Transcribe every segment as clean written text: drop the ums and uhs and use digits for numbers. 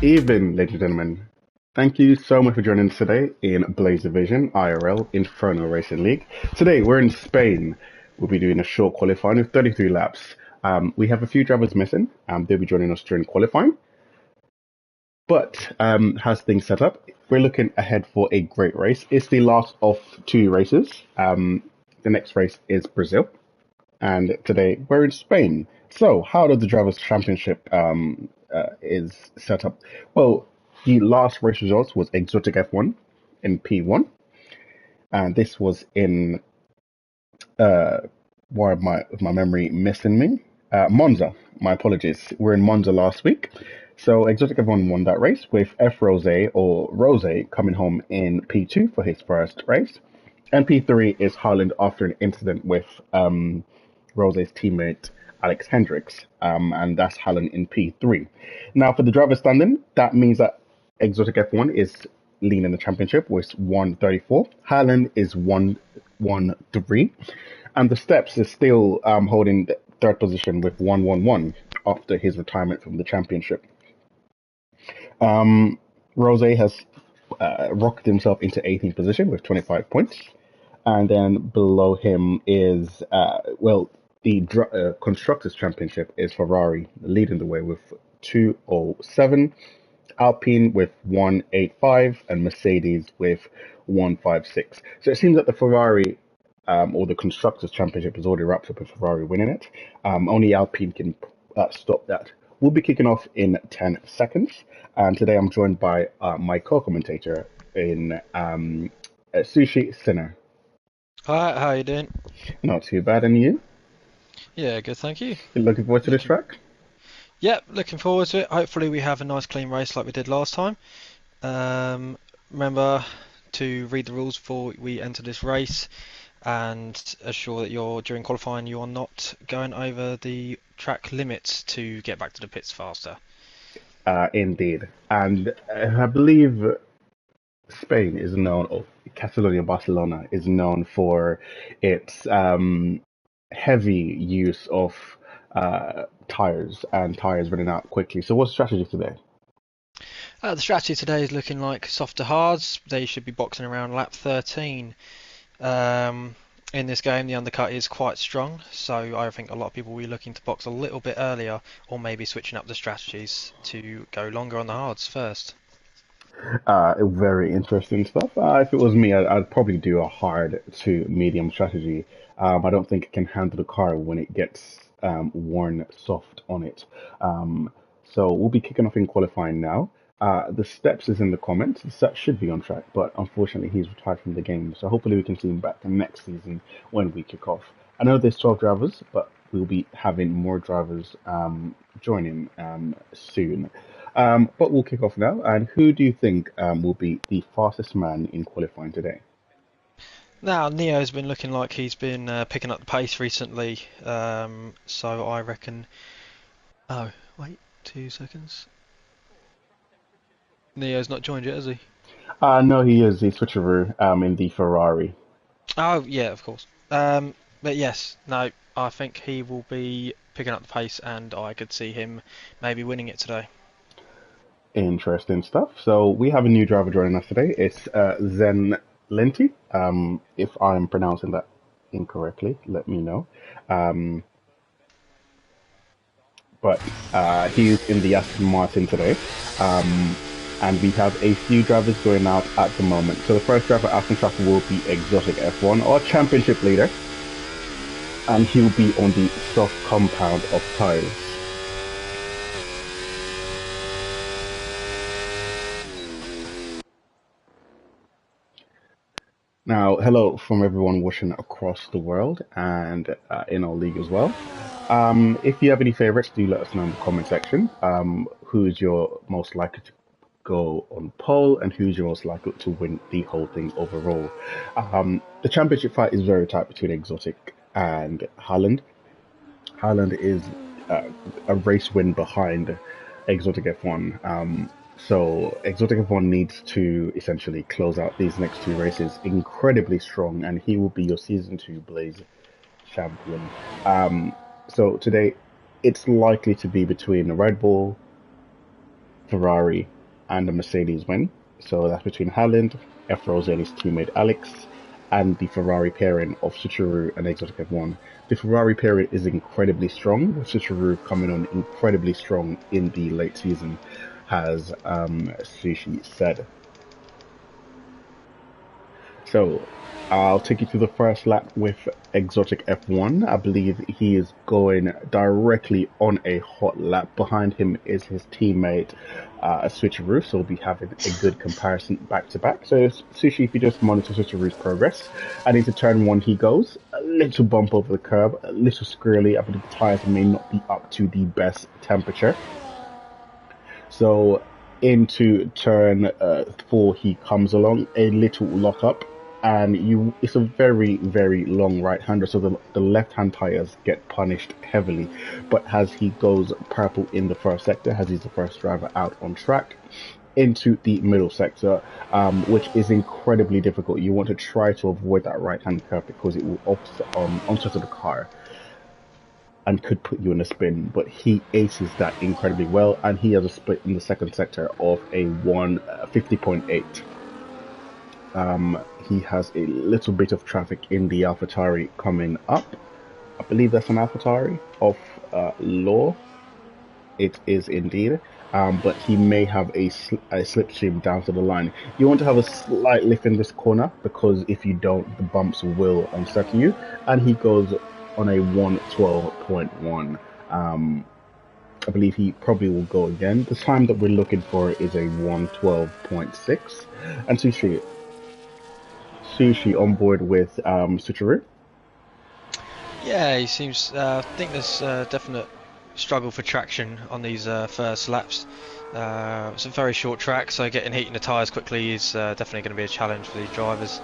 Even, ladies and gentlemen. Thank you so much for joining us today in Blaze Division IRL Inferno Racing League. Today we're in Spain. We'll be doing a short qualifying with 33 laps. We have a few drivers missing. They'll be joining us during qualifying. But how's things set up? We're looking ahead for a great race. It's the last of two races. The next race is Brazil, and today we're in Spain. So, how does the Drivers' Championship is set up? Well, the last race results was Exotic F1 in P1, and this was in why my memory missing me? Monza. My apologies. We're in Monza last week. So Exotic F1 won that race with F Rose or Rose coming home in P2 for his first race. And P3 is Haaland after an incident with Rose's teammate Alex Hendricks, and that's Haaland in P3. Now, for the driver standing, that means that Exotic F1 is leading the championship with 134. Haaland is 113. And the Steps is still holding the third position with 111 after his retirement from the championship. Rose has rocketed himself into 18th position with 25 points. And then below him is, the Constructors' Championship is Ferrari leading the way with 207, Alpine with 185, and Mercedes with 156. So it seems that the Ferrari or the Constructors' Championship is already wrapped up with Ferrari winning it. Only Alpine can stop that. We'll be kicking off in 10 seconds. And today I'm joined by my co-commentator in Sushi Sinner. Hi, how you doing? Not too bad, and you? Yeah, good, thank you. You looking forward to this Looking, track? yeah, looking forward to it. Hopefully we have a nice clean race like we did last time. Remember to read the rules before we enter this race and assure that during qualifying you are not going over the track limits to get back to the pits faster. Indeed. And I believe Spain is known, or Catalonia, Barcelona is known for its heavy use of tires and tires running out quickly. So, what's the strategy today? The strategy today is looking like soft to hards. They should be boxing around lap 13. In this game, the undercut is quite strong, so I think a lot of people will be looking to box a little bit earlier, or maybe switching up the strategies to go longer on the hards first. Very interesting stuff. If it was me, I'd probably do a hard to medium strategy. I don't think it can handle the car when it gets worn soft on it. So we'll be kicking off in qualifying now. The Steps is in the comments. The set should be on track, but unfortunately he's retired from the game. So hopefully we can see him back next season when we kick off. I know there's 12 drivers, but we'll be having more drivers joining soon. But we'll kick off now. And who do you think will be the fastest man in qualifying today? Now, Neo's been looking like he's been picking up the pace recently, so I reckon. Oh, wait, 2 seconds. Neo's not joined yet, has he? No, he is the switcheroo in the Ferrari. Oh, yeah, of course. But yes, no, I think he will be picking up the pace, and I could see him maybe winning it today. Interesting stuff. So we have a new driver joining us today. It's Zen Lenti. If I'm pronouncing that incorrectly, let me know. Um, but he's in the Aston Martin today. Um, and we have a few drivers going out at the moment. So the first driver out on track will be Exotic F1 or Championship leader, and he'll be on the soft compound of tires. Now, hello from everyone watching across the world and in our league as well. If you have any favorites, do let us know in the comment section. Who's your most likely to go on pole and who's your most likely to win the whole thing overall? The championship fight is very tight between Exotic and Haaland. Haaland is uh, a race win behind Exotic F1. So Exotic F1 needs to essentially close out these next two races incredibly strong, and he will be your season two Blaze champion. So today, it's likely to be between Red Bull, Ferrari, and the Mercedes win. So that's between Haaland, F. Rose and his teammate Alex, and the Ferrari pairing of Sucharu and Exotic F1. The Ferrari pairing is incredibly strong, with Sucharu coming on incredibly strong in the late season, has Sushi said. So I'll take you through the first lap with Exotic F1. I believe he is going directly on a hot lap. Behind him is his teammate Switcheroo, so we'll be having a good comparison back to back. So Sushi, if you just monitor Switcheroo's progress, and into turn one he goes. A little bump over the curb, a little squirrely. I believe the tyres may not be up to the best temperature. So into turn four he comes along, a little lock up, and it's a very, very long right hander, so the left hand tires get punished heavily. But as he goes purple in the first sector, as he's the first driver out on track, into the middle sector, which is incredibly difficult. You want to try to avoid that right hand curve because it will offset onset of the car and could put you in a spin, but he aces that incredibly well, and he has a split in the second sector of a 150.8. He has a little bit of traffic in the AlphaTauri coming up. I believe that's an AlphaTauri of Law. It is indeed. But he may have a slipstream down to the line. You want to have a slight lift in this corner, because if you don't, the bumps will unsettle you. And he goes on a 112.1. I believe he probably will go again. The time that we're looking for is a 112.6. And Sushi on board with Sucharu. Yeah, he seems. I think there's definite struggle for traction on these first laps. It's a very short track, so getting heat in the tyres quickly is definitely going to be a challenge for these drivers.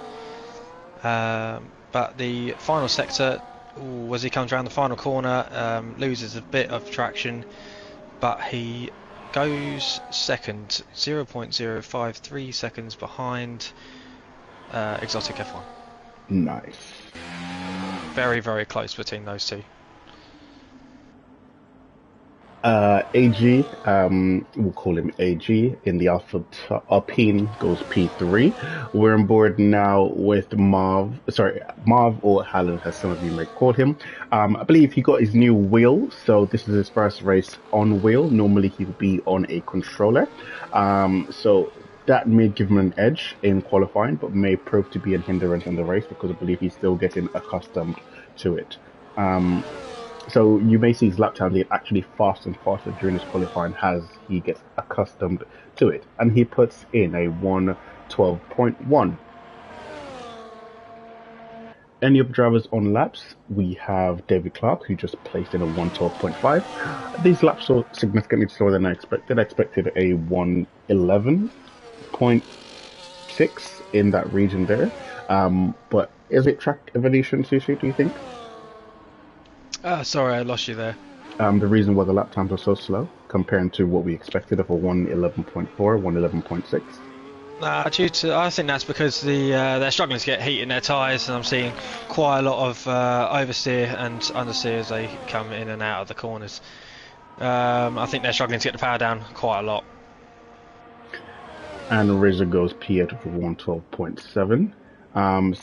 But the final sector, as he comes around the final corner, loses a bit of traction, but he goes second, 0.053 seconds behind Exotic F1. Nice. Very, very close between those two. AG, we'll call him AG, in the Alpine goes P3. We're on board now with Marv or Haaland, as some of you may call him. I believe he got his new wheel, so this is his first race on wheel. Normally he would be on a controller. So that may give him an edge in qualifying, but may prove to be a hindrance in the race, because I believe he's still getting accustomed to it. So you may see his lap time get actually faster and faster during his qualifying as he gets accustomed to it. And he puts in a 112.1. Any of the drivers on laps, we have David Clark, who just placed in a 112.5. These laps are significantly slower than I expected. I expected a 111.6 in that region there. But is it track evolution, Sushi, do you think? Sorry, I lost you there. The reason why the lap times are so slow compared to what we expected of a 111.4, 111.6. I think that's because they're struggling to get heat in their tyres, and I'm seeing quite a lot of oversteer and understeer as they come in and out of the corners. I think they're struggling to get the power down quite a lot. And Rizzo goes P8 for 112.7.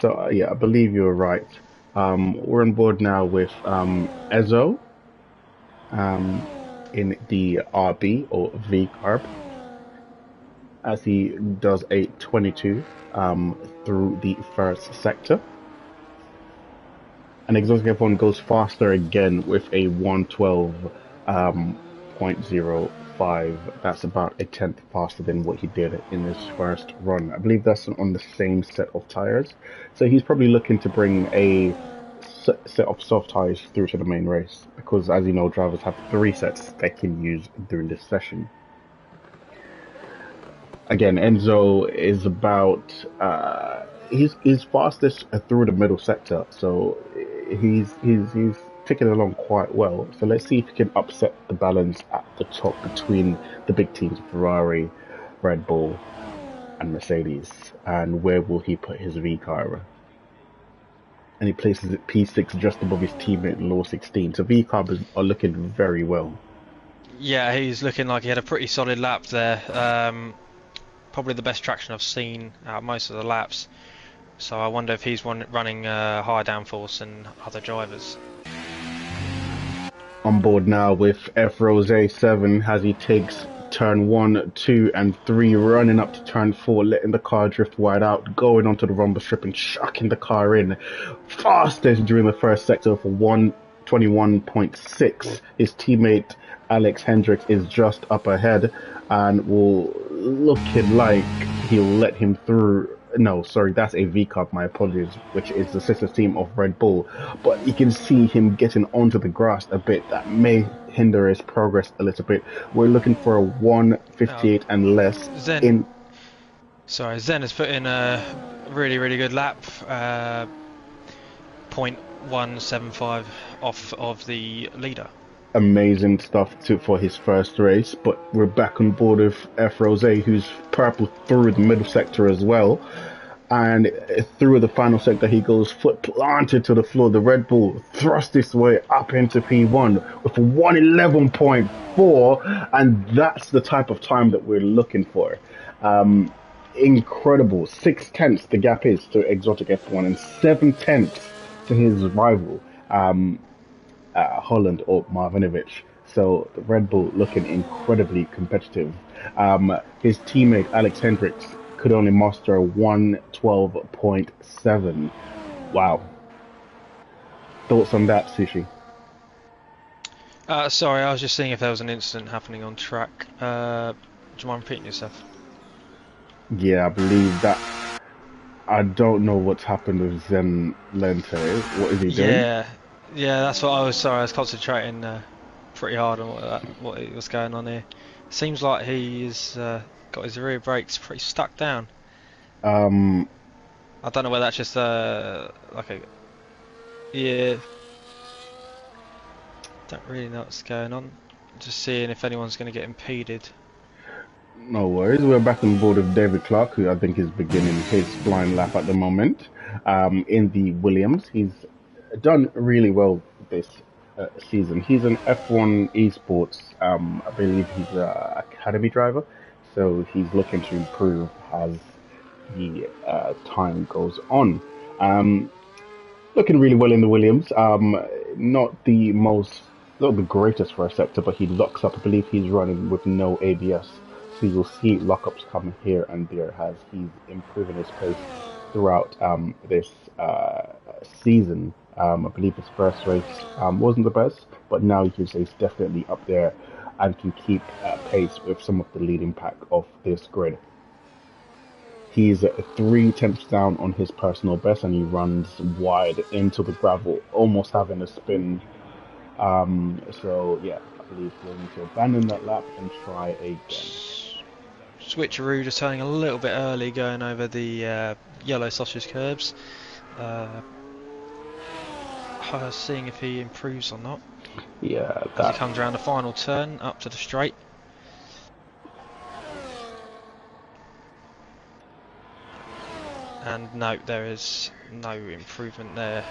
So yeah, I believe you're right. We're on board now with Ezo in the RB or V carb, as he does a 22 through the first sector. And Exotic F1 goes faster again with a 112.05. That's about a tenth faster than what he did in his first run. I believe that's on the same set of tires. So he's probably looking to bring a set of soft tires through to the main race, because as you know, drivers have 3 sets they can use during this session. Again, Enzo is about he's fastest through the middle sector, so he's ticking along quite well. So let's see if he can upset the balance at the top between the big teams, Ferrari, Red Bull, and Mercedes. And where will he put his V car? And he places it P6 just above his teammate in Law 16. So V carbs are looking very well. Yeah, he's looking like he had a pretty solid lap there. Probably the best traction I've seen out of most of the laps. So I wonder if he's running higher downforce than other drivers. On board now with F Rose 7 as he takes turn 1, 2, and 3, running up to turn 4, letting the car drift wide out, going onto the rumble strip and chucking the car in. Fastest during the first sector for 121.6. His teammate Alex Hendricks is just up ahead and will looking like he'll let him through. No, sorry, that's a V Cup, my apologies, which is the sister team of Red Bull. But you can see him getting onto the grass a bit. That may hinder his progress a little bit. We're looking for a Oh, 158 and less Zen, in. sorry, Zen has put in a really good lap. 0.175 off of the leader. Amazing stuff for his first race, but we're back on board with F Rose, who's purple through the middle sector as well. And through the final sector, he goes foot planted to the floor. The Red Bull thrust his way up into P1 with 111.4, and that's the type of time that we're looking for. Um, Incredible. 6 tenths the gap is to Exotic F1, and 7 tenths to his rival. Holland or Marvinovic. So the Red Bull looking incredibly competitive. His teammate Alex Hendricks could only muster 112.7. Wow. Thoughts on that, Sushi? Sorry, I was just seeing if there was an incident happening on track. Do you mind repeating yourself? Yeah, I believe that. I don't know what's happened with Zen Lente. What is he doing? Yeah, yeah, that's what I was. Sorry, I was concentrating pretty hard on what was going on here. Seems like he's got his rear brakes pretty stuck down. Um, I don't know whether that's just like a yeah. Don't really know what's going on. Just seeing if anyone's going to get impeded. no worries. We're back on board with David Clark, who I think is beginning his blind lap at the moment. In the Williams, he's done really well this season. He's an F1 esports. I believe he's an academy driver, so he's looking to improve as the time goes on. Um, Looking really well in the Williams. Not the most, not the greatest for a sector, but he locks up. I believe he's running with no ABS, so you'll see lockups come here and there as he's improving his pace throughout this season. I believe his first race wasn't the best, but now you can say he's definitely up there and can keep pace with some of the leading pack of this grid. He's 3 tenths down on his personal best, and he runs wide into the gravel, almost having a spin. So yeah, I believe we'll need to abandon that lap and try again. Switcheroo just turning a little bit early, going over the yellow sausage curbs. Seeing if he improves or not. Yeah, As he that comes around the final turn up to the straight. And no, there is no improvement there.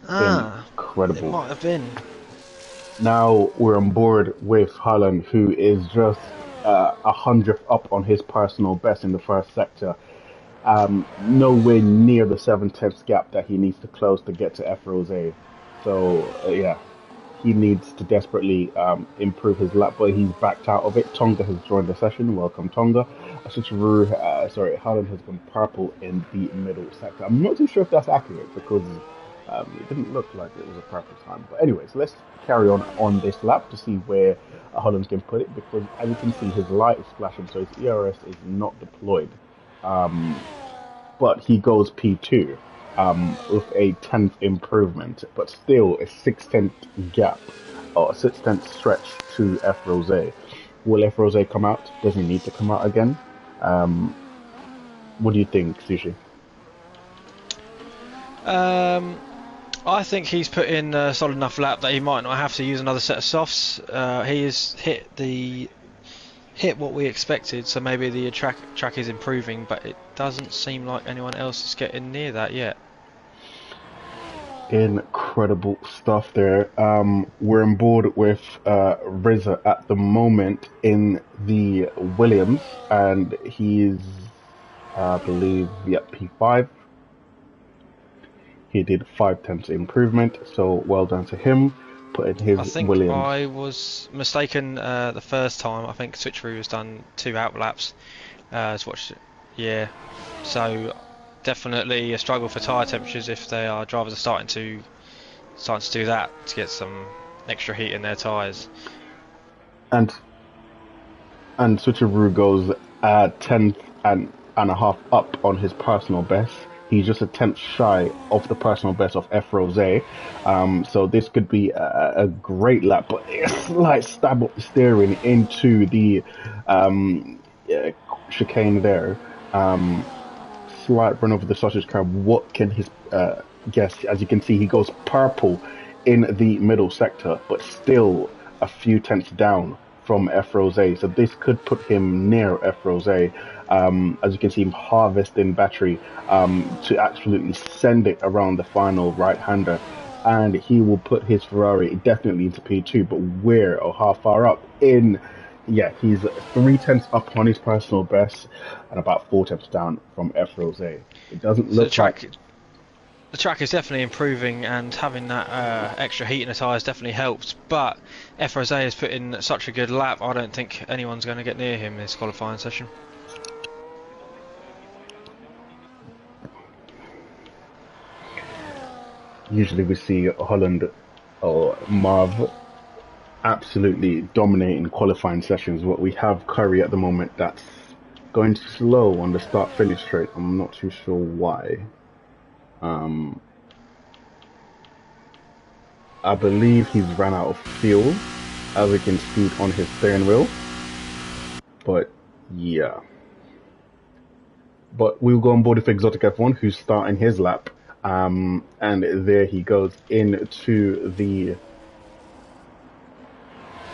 It incredible. might have been. Now we're on board with Holland, who is just 100th up on his personal best in the first sector. Nowhere near the 7 tenths gap that he needs to close to get to F Rose. So yeah, he needs to desperately improve his lap, but he's backed out of it. Tonga has joined the session. Welcome, Tonga. Holland has gone purple in the middle sector. I'm not too sure if that's accurate because it didn't look like it was a purple time. But anyways, let's carry on this lap to see where Holland's going to put it, because as you can see, his light is flashing, so his ERS is not deployed. Um, but he goes P2 with a 10th improvement, but still a 6 tenth gap or a 6 tenth stretch to F Rose. Will F Rose come out? Does he need to come out again? Um, what do you think, Sushi? I think he's put in a solid enough lap that he might not have to use another set of softs. He has hit what we expected, so maybe the track is improving, but it doesn't seem like anyone else is getting near that yet. Incredible stuff there. We're on board with Rizza at the moment in the Williams, and he's, I believe, yep, P5. He did 5 tenths improvement, so well done to him. Putting I his think Williams. I was mistaken the first time. I think switcheroo was done 2 outlaps. Yeah. So definitely a struggle for tyre temperatures if drivers are starting to do that to get some extra heat in their tyres. And Switcheroo goes 10th and a half up on his personal best. He's just a tenth shy of the personal best of F Rose. So this could be a great lap, but a slight stab up the steering into the chicane there. Slight run over the sausage curb. What can his guess? As you can see, he goes purple in the middle sector, but still a few tenths down from F Rose. So this could put him near F Rose. As you can see him harvesting battery to absolutely send it around the final right-hander, and he will put his Ferrari definitely into P2, but where or how far up in? Yeah, he's 3 tenths up on his personal best and about 4 tenths down from F Rose. It doesn't So look like the track is definitely improving, and having that extra heat in the tyres definitely helps. But F Rose has put in such a good lap, I don't think anyone's going to get near him this qualifying session. usually we see Holland or Marv absolutely dominating qualifying sessions. What we have Curry at the moment that's going slow on the start finish straight. I'm not too sure why. I believe he's ran out of fuel, as we can see on his steering wheel. But yeah. But we'll go on board with Exotic F1, who's starting his lap. And there he goes into the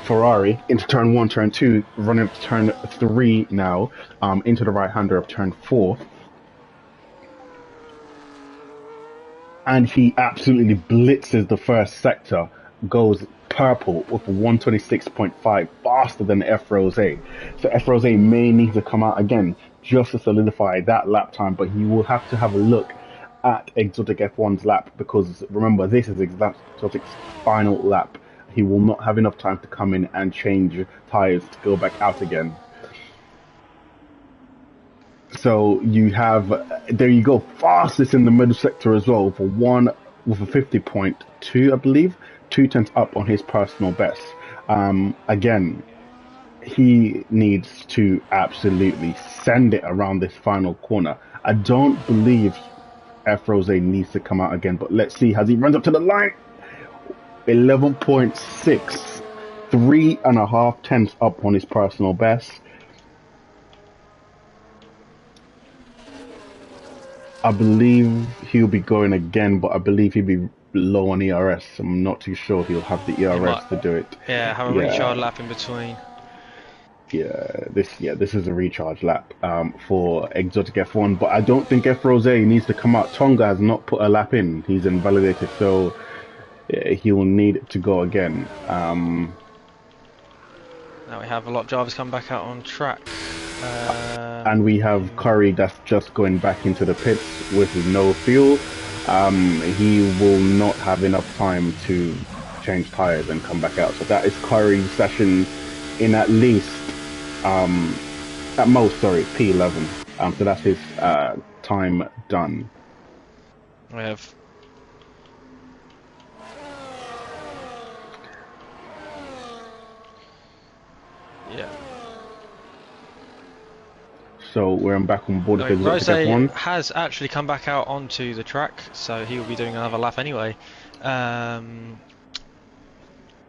Ferrari, into turn 1, turn 2, running up to turn 3 now, into the right-hander of turn 4. And he absolutely blitzes the first sector, goes purple with 126.5, faster than F Rose. So F Rose may need to come out again just to solidify that lap time, but he will have to have a look at Exotic F1's lap, because remember, this is Exotic's final lap. He will not have enough time to come in and change tyres to go back out again. So you have, there you go, fastest in the middle sector as well with a 50.2, I believe, 2 tenths up on his personal best. Again, he needs to absolutely send it around this final corner. I don't believe F Rose needs to come out again, but let's see. As he runs up to the line, 11.6, 3.5 tenths up on his personal best. I believe he'll be going again, but I believe he'll be low on ERS. I'm not too sure he'll have the ERS to do it. Yeah, have a recharge lap in between. This is a recharge lap for Exotic F1, but I don't think F Rose needs to come out. Tonga has not put a lap in. He's invalidated, so he will need to go again. Now we have a lot of drivers come back out on track. And we have Curry that's just going back into the pits with no fuel. He will not have enough time to change tyres and come back out. So that is Curry's session in at least, at most, P11. So that's his time done. We have So we're back on board. Rose has actually come back out onto the track, so he will be doing another lap anyway.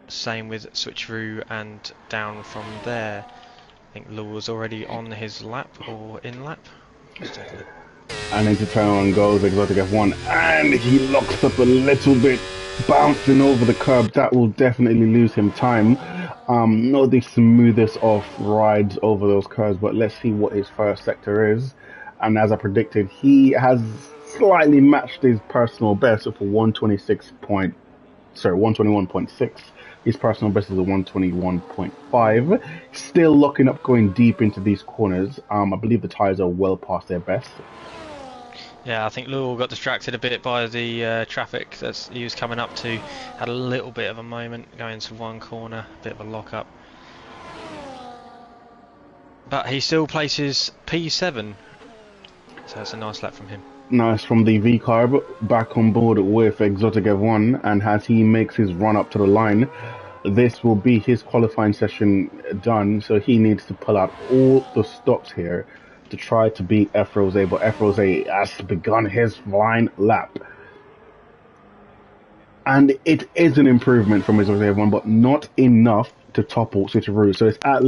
Same with Switcheroo, and down from there, I think Law's already on his lap or in lap. And into turn 1 goes Exotic F1, and he locks up a little bit, bouncing over the curb. That will definitely lose him time. Not the smoothest of rides over those curves, but let's see what his first sector is. And as I predicted, he has slightly matched his personal best for 121.6. His personal best is a 121.5. Still locking up, going deep into these corners. I believe the tyres are well past their best. Yeah, I think Lowell got distracted a bit by the traffic that he was coming up to. Had a little bit of a moment going to one corner, a bit of a lock-up. But he still places P7, so it's a nice lap from him. Nice from the V-Carb, back on board with Exotic F1, and as he makes his run up to the line, this will be his qualifying session done, so he needs to pull out all the stops here to try to beat F Rose, but F Rose has begun his flying lap. And it is an improvement from his F1, but not enough to topple Switcheroo. So it's at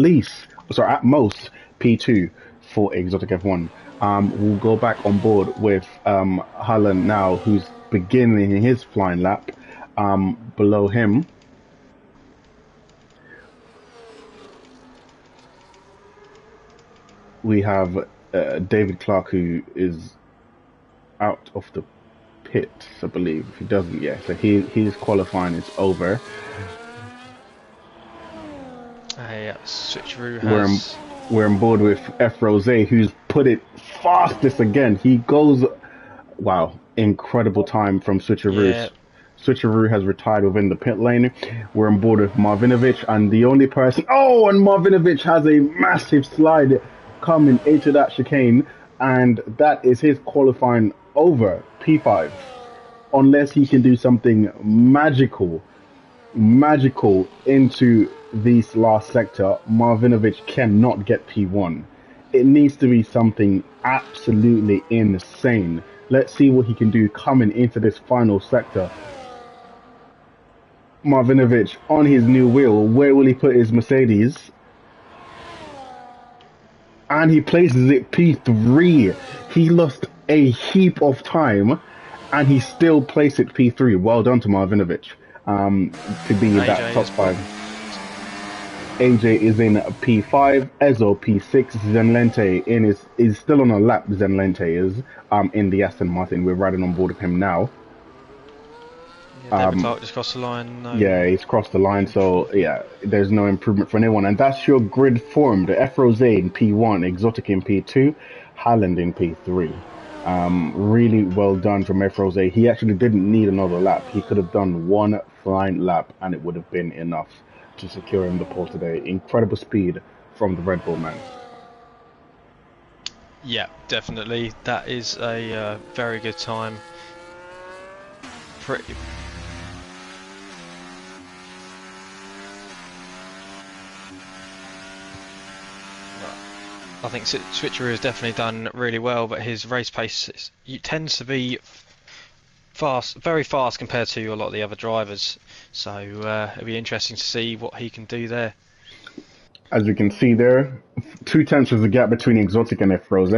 most P2 for Exotic F1. We'll go back on board with Holland now, who's beginning his flying lap. Below him, we have David Clark, who is out of the pits, I believe. If he doesn't, yeah. So his qualifying is over. Yeah, Switcheroo has... We're on board with F Rose, who's put it fastest again. He goes, wow, incredible time from Switcheroo. Yeah. Switcheroo has retired within the pit lane. We're on board with Marvinovic, and the only person... Oh, and Marvinovic has a massive slide coming into that chicane, and that is his qualifying over, P5. Unless he can do something magical into this last sector, Marvinovic cannot get P1. It needs to be something absolutely insane. Let's see what he can do coming into this final sector. Marvinovic on his new wheel. Where will he put his Mercedes? And he places it P3. He lost a heap of time, and he still placed it P3. Well done to Marvinovic. To be in that top 5. AJ is in P5, Ezo P6, Zenlente is still on a lap. Zenlente is in the Aston Martin. We're riding on board with him now. Yeah, David Clark just crossed the line. No. Yeah, he's crossed the line, so yeah, there's no improvement for anyone. And that's your grid form. The F Rose in P1, Exotic in P2, Haaland in P3. Really well done from F Rose. He actually didn't need another lap. He could have done one flying lap and it would have been enough to secure him the pole today. Incredible speed from the Red Bull man. Yeah, definitely. That is a very good time. Pretty. I think Switcheroo has definitely done really well, but his race pace tends to be fast, very fast compared to a lot of the other drivers. So it'll be interesting to see what he can do there. As you can see there, 2/10 is the gap between Exotic and F Rose.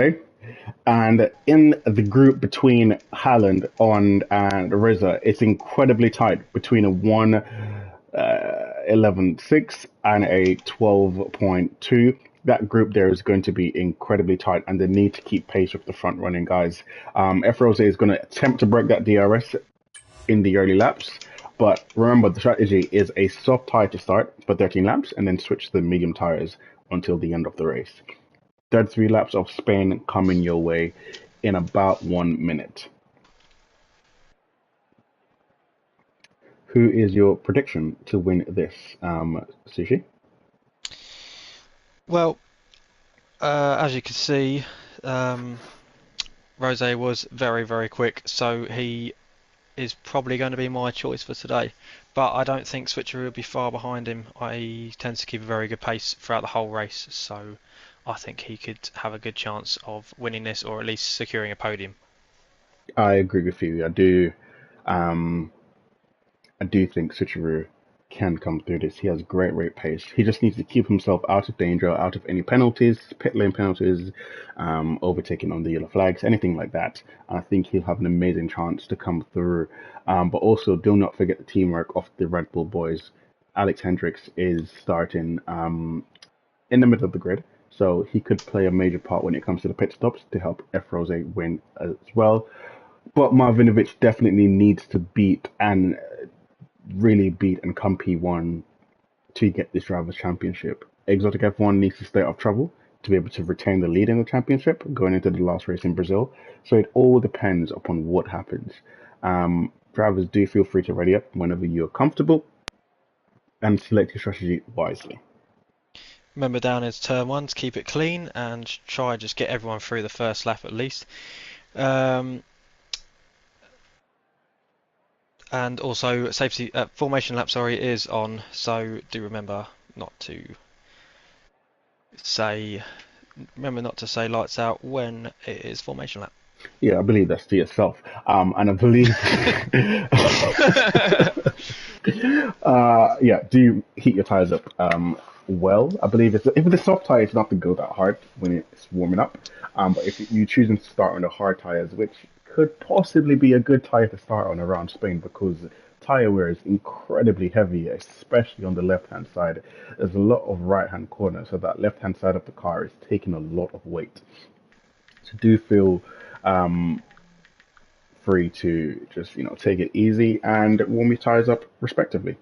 And in the group between Haaland and Reza, it's incredibly tight between a 1:11.6 and a 12.2. That group there is going to be incredibly tight, and they need to keep pace with the front running guys. F Rose is going to attempt to break that DRS in the early laps, but remember the strategy is a soft tire to start for 13 laps and then switch to the medium tires until the end of the race. 33 laps of Spain coming your way in about 1 minute. Who is your prediction to win this, Sushi? Well, as you can see, Rose was very, very quick, so he is probably going to be my choice for today. But I don't think Switcheroo will be far behind him. He tends to keep a very good pace throughout the whole race, so I think he could have a good chance of winning this, or at least securing a podium. I agree with you. I do think Switcheroo can come through this. He has great rate pace. He just needs to keep himself out of danger, out of any penalties, pit lane penalties, overtaking on the yellow flags, anything like that. I think he'll have an amazing chance to come through. But also, do not forget the teamwork of the Red Bull boys. Alex Hendricks is starting in the middle of the grid, so he could play a major part when it comes to the pit stops to help F Rose win as well. But Marvinovic definitely needs to beat and really beat and come P1 to get this drivers' championship. Exotic F1 needs to stay out of trouble to be able to retain the lead in the championship going into the last race in Brazil. So it all depends upon what happens. Drivers, do feel free to ready up whenever you're comfortable and select your strategy wisely. Remember down into turn one to keep it clean and try just get everyone through the first lap at least. And also safety formation lap, sorry, is on, so do say remember not to say lights out when it is formation lap. Yeah, I believe that's to yourself. And I believe, yeah, do heat your tires up well. I believe if it's a soft tire, it's not to go that hard when it's warming up. But if you choosing to start on the hard tires, which could possibly be a good tire to start on around Spain because tire wear is incredibly heavy, especially on the left hand side. There's a lot of right hand corner, so that left hand side of the car is taking a lot of weight. So do feel um, free to just take it easy and warm your tires up respectively.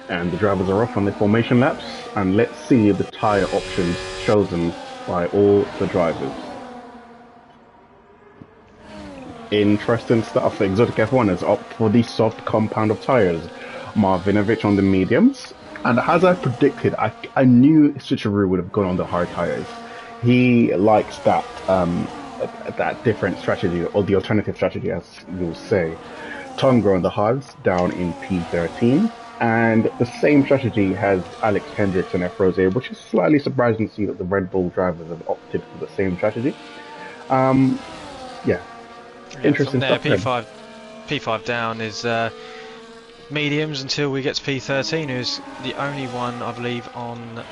And the drivers are off on their formation laps, and let's see the tire options chosen by all the drivers. Interesting stuff. Exotic F1 is up for the soft compound of tires. Marvinovic on the mediums. And as I predicted, I knew Switcheroo would have gone on the hard tires. He likes that different strategy, or the alternative strategy, as you'll say. Tonga on the hards, down in P13. And the same strategy has Alex Hendricks and F Rose, which is slightly surprising to see that the Red Bull drivers have opted for the same strategy. Um, yeah, Yeah, from interesting there stuff then. P5 down is mediums until we get to P13, who's the only one I believe on.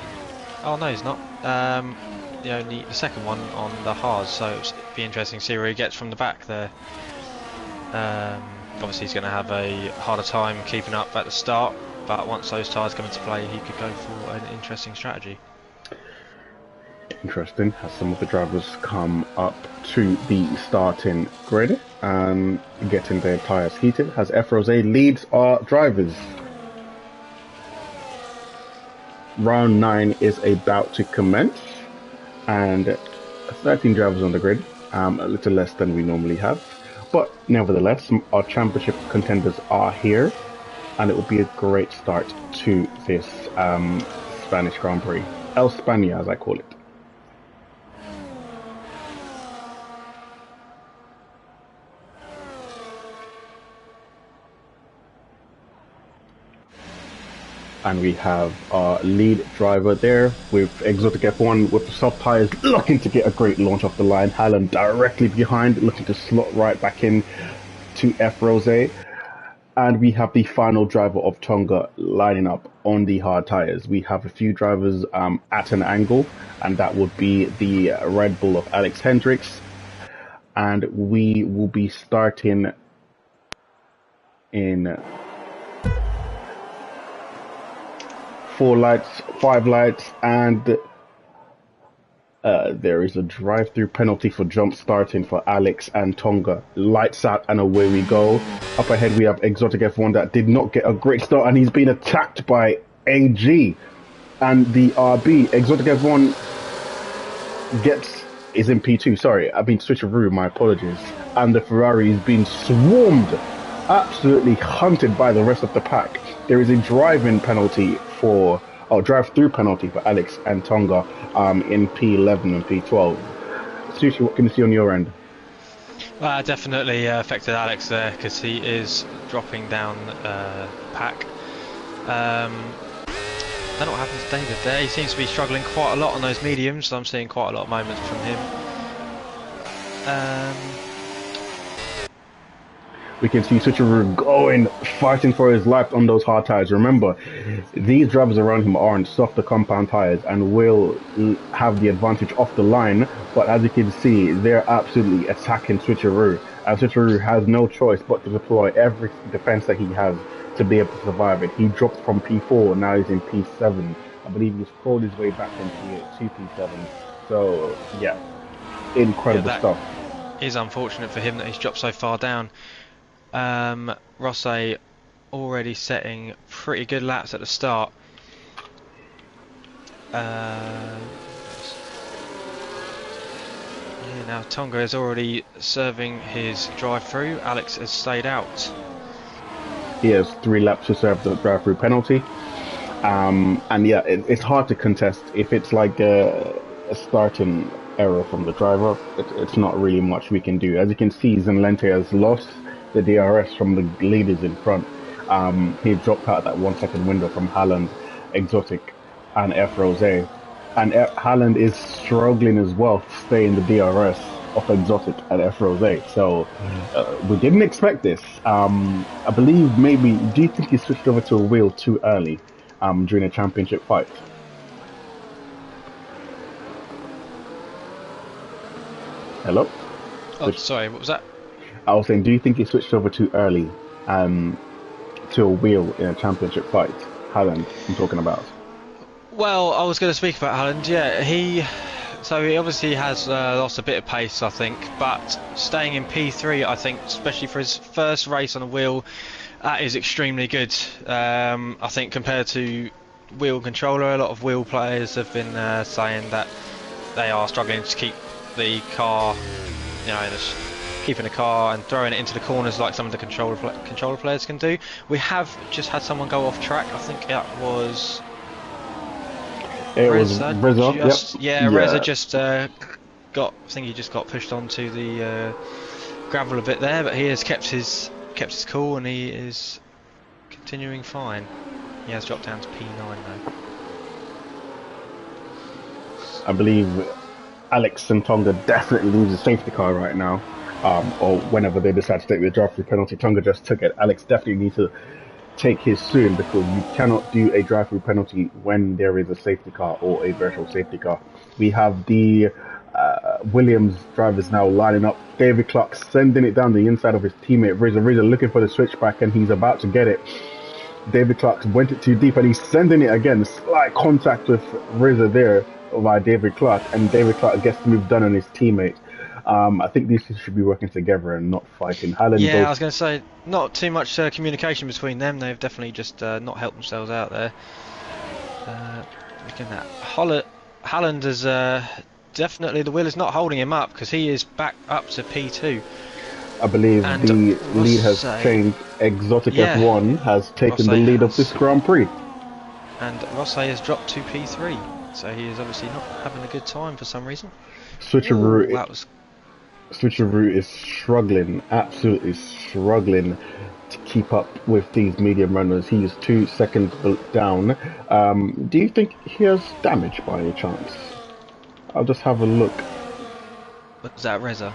Oh no, he's not. The second one on the hards, so it'd be interesting to see where he gets from the back there. Obviously, he's going to have a harder time keeping up at the start, but once those tyres come into play, he could go for an interesting strategy. Interesting as some of the drivers come up to the starting grid and getting their tyres heated as F Rose leads our drivers. Round 9 is about to commence and 13 drivers on the grid, a little less than we normally have. But nevertheless, our championship contenders are here and it will be a great start to this Spanish Grand Prix. El Spania, as I call it. And we have our lead driver there with Exotic F1 with the soft tyres looking to get a great launch off the line. Hallam directly behind, looking to slot right back in to F Rose. And we have the final driver of Tonga lining up on the hard tyres. We have a few drivers at an angle, and that would be the Red Bull of Alex Hendricks. And we will be starting in 4 lights, 5 lights, and there is a drive-through penalty for jump starting for Alex and Tonga. Lights out and away we go. Up ahead we have Exotic F1 that did not get a great start, and he's been attacked by AG and the RB. Exotic F1 is in P2. Sorry, I've been switcheroo. My apologies. And the Ferrari is being swarmed, absolutely hunted by the rest of the pack. There is a drive-through penalty for Alex and Tonga in P11 and P12. Sushi, what can you see on your end? Definitely affected Alex there because he is dropping down pack. I don't know what happened to David there. He seems to be struggling quite a lot on those mediums, so I'm seeing quite a lot of moments from him. We can see Switcheroo going, fighting for his life on those hard tyres. Remember, these drivers around him are on softer compound tyres and will have the advantage off the line. But as you can see, they're absolutely attacking Switcheroo. And Switcheroo has no choice but to deploy every defense that he has to be able to survive it. He dropped from P4, now he's in P7. I believe he's crawled his way back from P8 to P7. So, yeah, incredible stuff. It is unfortunate for him that he's dropped so far down. Rosset already setting pretty good laps at the start. Yeah, now Tonga is already serving his drive-through. Alex has stayed out. He has 3 laps to serve the drive-through penalty. And yeah, it's hard to contest. If it's like a starting error from the driver, it's not really much we can do. As you can see, Zenlente has lost the DRS from the leaders in front. He dropped out that 1 second window from Halland, Exotic, and F Rose. And Halland is struggling as well to stay in the DRS of Exotic and F Rose. So we didn't expect this. I believe maybe, do you think he switched over to a wheel too early during a championship fight? Hello? Oh, sorry, what was that? I was saying, do you think he switched over too early to a wheel in a championship fight? Halland, I'm talking about. Well, I was going to speak about Halland. Yeah, he obviously has lost a bit of pace, I think, but staying in P3, I think, especially for his first race on a wheel, that is extremely good. I think compared to wheel controller, a lot of wheel players have been saying that they are struggling to keep the car, keeping the car and throwing it into the corners like some of the controller players can do. We have just had someone go off track. I think that was Reza. Yep. Yeah, Reza just I think he just got pushed onto the gravel a bit there, but he has kept his cool and he is continuing fine. He has dropped down to P9 though. I believe Alex and Tonga definitely lose a safety car right now, or whenever they decide to take the drive-through penalty. Tonga just took it. Alex definitely needs to take his soon, because you cannot do a drive-through penalty when there is a safety car or a virtual safety car. We have the Williams drivers now lining up. David Clark sending it down the inside of his teammate Rizza looking for the switchback, and he's about to get it. David Clark went it too deep and he's sending it again. Slight contact with Rizza there by David Clark, and David Clark gets the move done on his teammate. I think these two should be working together and not fighting. Halland I was going to say, not too much communication between them. They've definitely just not helped themselves out there. Looking at Halland is definitely, the wheel is not holding him up because he is back up to P2. I believe and the lead has changed. Exotic F1 has taken the lead of this Grand Prix. And Rosset has dropped to P3. So he is obviously not having a good time for some reason. Switcheroo. That was Switcheroo is struggling, absolutely struggling to keep up with these medium runners. He is 2 seconds down. Do you think he has damage by any chance? I'll just have a look. Was that Reza?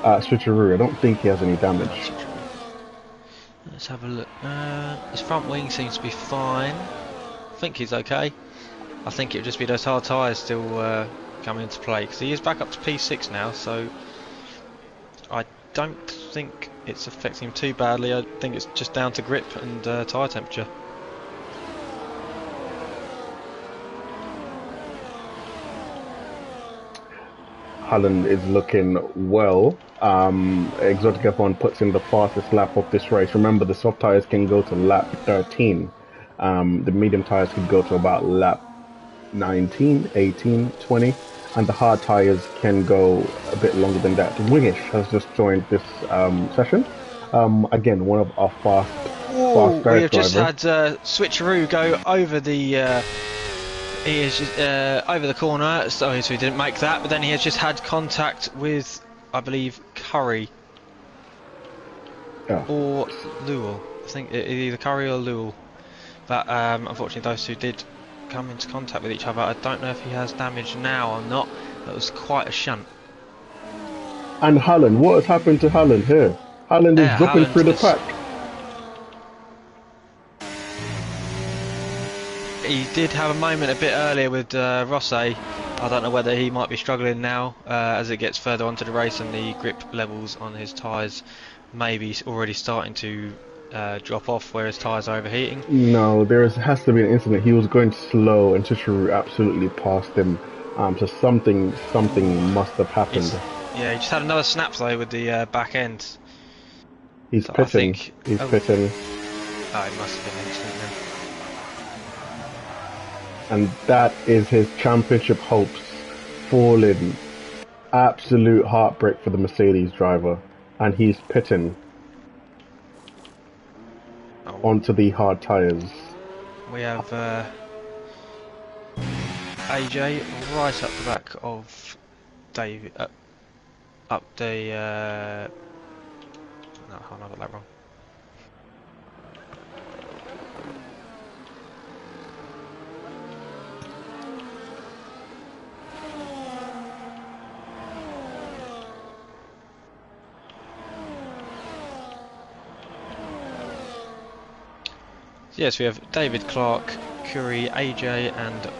Switcheroo, I don't think he has any damage. Let's have a look. His front wing seems to be fine. I think he's okay. I think it would just be those hard tyres still coming into play, because he is back up to P6 now, so I don't think it's affecting him too badly. I think it's just down to grip and tyre temperature. Holland is looking well. Exotic F1 puts in the fastest lap of this race. Remember, the soft tyres can go to lap 13. The medium tyres could go to about lap 19, 18, 20. And the hard tyres can go a bit longer than that. Wingish has just joined this session. Again, one of our fast we have just had Switcheroo go over the... he is just, over the corner, so he didn't make that, but then he has just had contact with, I believe, Curry. Or Lewell. I think either Curry or Lewell. But unfortunately those two did come into contact with each other. I don't know if he has damage now or not. That was quite a shunt. And Holland, what has happened to Holland here? Holland is dropping through the pack. He did have a moment a bit earlier with Rosset. I don't know whether he might be struggling now as it gets further onto the race and the grip levels on his tyres maybe already starting to drop off where his tyres are overheating. No, there has to be an incident. He was going slow and Switcheroo absolutely passed him. So something must have happened. Yeah, he just had another snap though with the back end. He's pitting. He's pitting. Oh, it must have been an incident then. And that is his championship hopes falling. Absolute heartbreak for the Mercedes driver. And he's pitting onto the hard tyres. We have AJ right up the back of David. Up the... no, hold on, I got that wrong. Yes, we have David, Clark, Curry, AJ and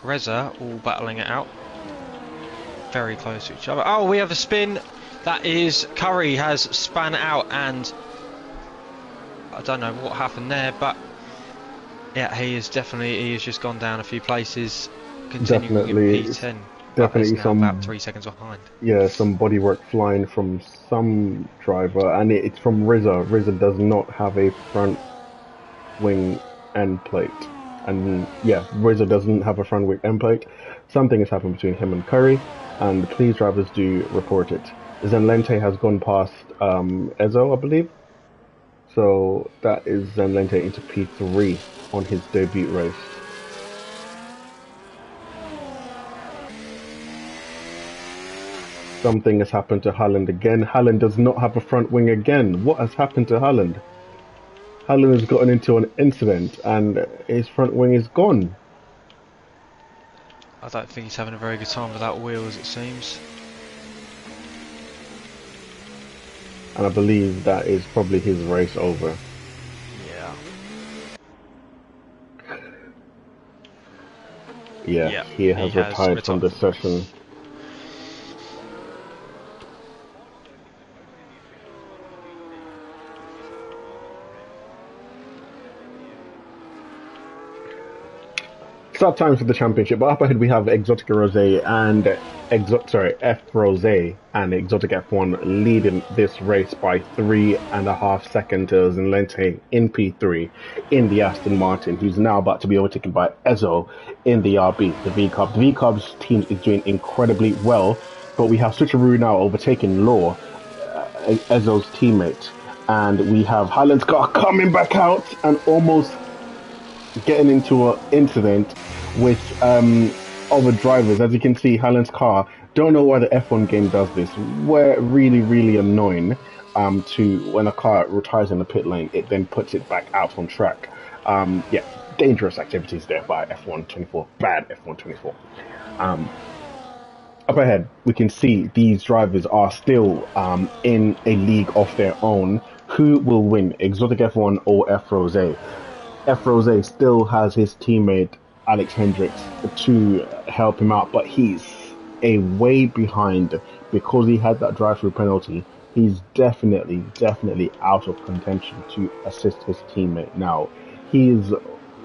Reza all battling it out. Very close to each other. Oh, we have a spin. That is, Curry has span out and I don't know what happened there, but yeah, he has just gone down a few places, continuing in P10. Definitely some about 3 seconds behind. Yeah, some bodywork flying from some driver, and it's from Reza. Reza does not have a front wing end plate, and yeah, Reza doesn't have a front wing end plate. Something has happened between him and Curry, and please drivers do report it. Zenlente has gone past Ezo, I believe, so that is Zenlente into P3 on his debut race. Something has happened to Holland again. Holland does not have a front wing again. What has happened to Holland? Holland has gotten into an incident and his front wing is gone. I don't think he's having a very good time without wheels, it seems. And I believe that is probably his race over. Yeah, he has retired from the session. Start times for the championship, but up ahead we have Exotic Rose and F Rose and Exotic F1 leading this race by 3.5 seconds to Zenlente in P3 in the Aston Martin, who's now about to be overtaken by Ezo in the RB, the V-Cub. The V-Cub's team is doing incredibly well, but we have Switcheroo now overtaking Law, Ezo's teammate, and we have Highland's car coming back out and almost getting into an incident with other drivers. As you can see, Highland's car don't know why the F1 game does this. Where really, really annoying. To when a car retires in the pit lane, it then puts it back out on track. Yeah, dangerous activities there by F1 24. Bad F1 24. Um, Up ahead, we can see these drivers are still in a league of their own. Who will win, Exotic F1 or F Rose? F Rose still has his teammate Alex Hendricks to help him out, but he's a way behind because he had that drive-through penalty. He's definitely out of contention to assist his teammate now. He's,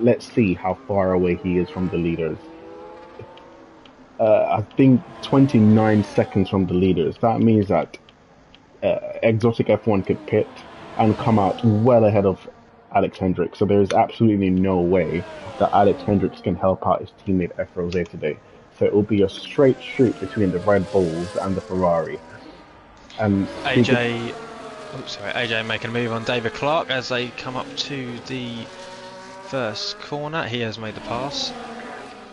let's see how far away he is from the leaders. I think 29 seconds from the leaders. That means that Exotic F1 could pit and come out well ahead of Alex Hendricks. So there is absolutely no way that Alex Hendricks can help out his teammate F Rose today. So it will be a straight shoot between the Red Bulls and the Ferrari. And AJ making a move on David Clark as they come up to the first corner. He has made the pass.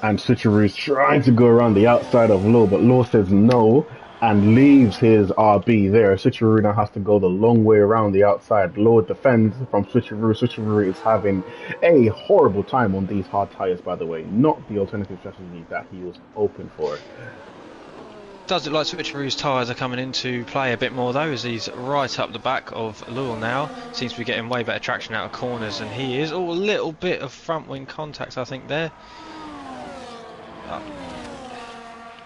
And Switcheroo's trying to go around the outside of Law, but Law says no and leaves his RB there. Switcheroo now has to go the long way around the outside. Law defends from Switcheroo. Switcheroo is having a horrible time on these hard tyres, by the way. Not the alternative strategy that he was open for. Does look like Switcheroo's tyres are coming into play a bit more though, as he's right up the back of Lewell now. Seems to be getting way better traction out of corners than he is. Oh, a little bit of front wing contact I think there.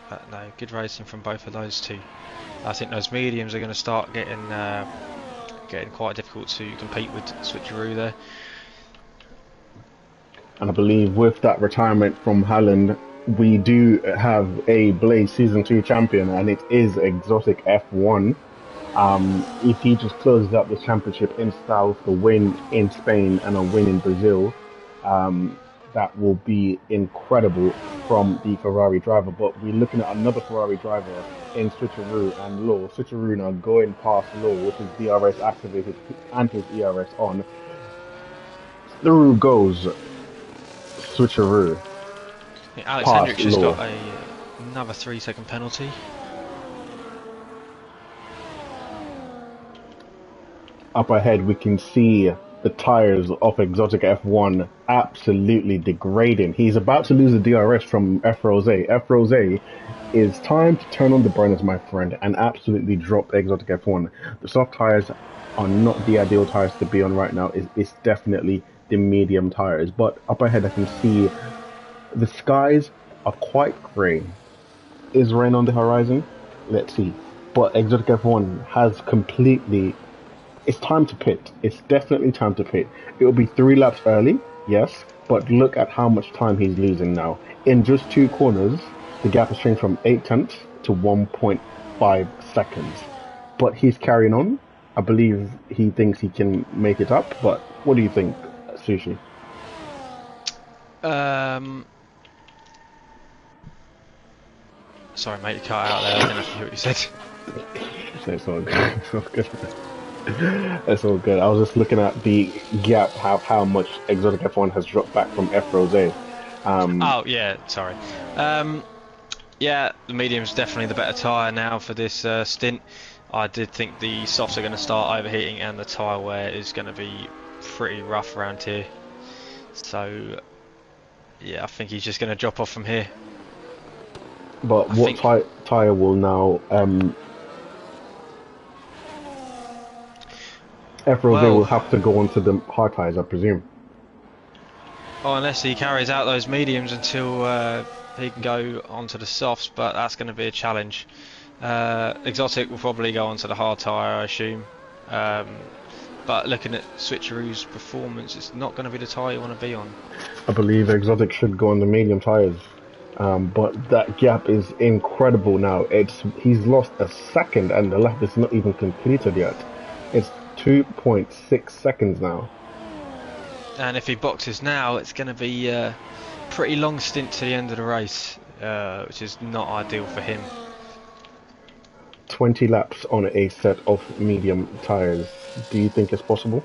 But no, good racing from both of those two. I think those mediums are going to start getting quite difficult to compete with Switcheroo there. And I believe with that retirement from Haaland, we do have a Blaze Season 2 champion, and it is Exotic F1. If he just closes up this championship in style with a win in Spain and a win in Brazil, that will be incredible from the Ferrari driver. But we're looking at another Ferrari driver in Switcheroo and Law. Switcheroo now going past Law with his DRS activated and his ERS on. Through goes Switcheroo. Alex Hendricks has got another 3-second penalty. Up ahead, we can see the tires of Exotic F1 absolutely degrading. He's about to lose the DRS from F Rose. F Rose is time to turn on the burners, my friend, and absolutely drop Exotic F1. The soft tires are not the ideal tires to be on right now. It's definitely the medium tires. But up ahead, I can see the skies are quite grey. Is rain on the horizon? Let's see. But Exotic F1 has completely... It's time to pit. It's definitely time to pit. It will be 3 laps early, yes, but look at how much time he's losing now. In just 2 corners, the gap has changed from 8 tenths to 1.5 seconds. But he's carrying on. I believe he thinks he can make it up, but what do you think, Sushi? Sorry mate, you cut out there, I didn't actually hear what you said. It's all good. It's all good. It's all good. I was just looking at the gap, how much Exotic F1 has dropped back from F Rose. Oh yeah, sorry. Yeah, the medium's definitely the better tyre now for this stint. I did think the softs are going to start overheating and the tyre wear is going to be pretty rough around here. So yeah, I think he's just going to drop off from here. But what tyre will now F Rose will have to go onto the hard tyres, I presume. Oh, unless he carries out those mediums until he can go onto the softs, but that's going to be a challenge. Exotic will probably go onto the hard tyre, I assume. But looking at Switcheroo's performance, it's not going to be the tyre you want to be on. I believe Exotic should go on the medium tyres. But that gap is incredible now. He's lost a second and the lap is not even completed yet. It's 2.6 seconds now. And if he boxes now, it's going to be a pretty long stint to the end of the race, which is not ideal for him. 20 laps on a set of medium tyres. Do you think it's possible?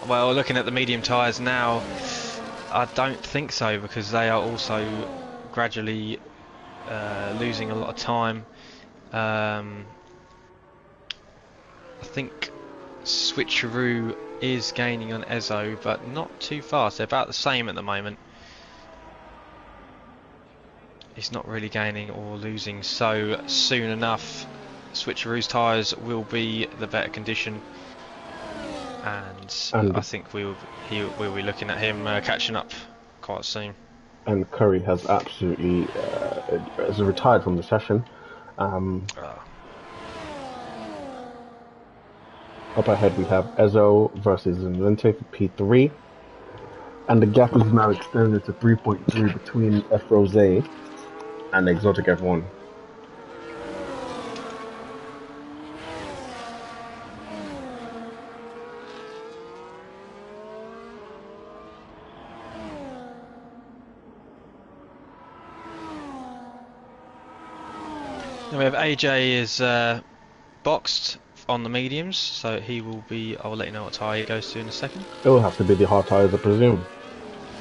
Well, looking at the medium tyres now, I don't think so, because they are also gradually losing a lot of time. I think Switcheroo is gaining on Ezo, but not too fast. They're about the same at the moment. He's not really gaining or losing, so soon enough Switcheroo's tyres will be the better condition, and I think we'll be looking at him catching up quite soon. And Curry has absolutely has retired from the session. Up ahead we have Ezo versus Zenlente for P3, and the gap is now extended to 3.3 between F Rose and Exotic F1. Then we have AJ is boxed on the mediums, so he will be. I'll let you know what tyre he goes to in a second. It will have to be the hard tyres, I presume.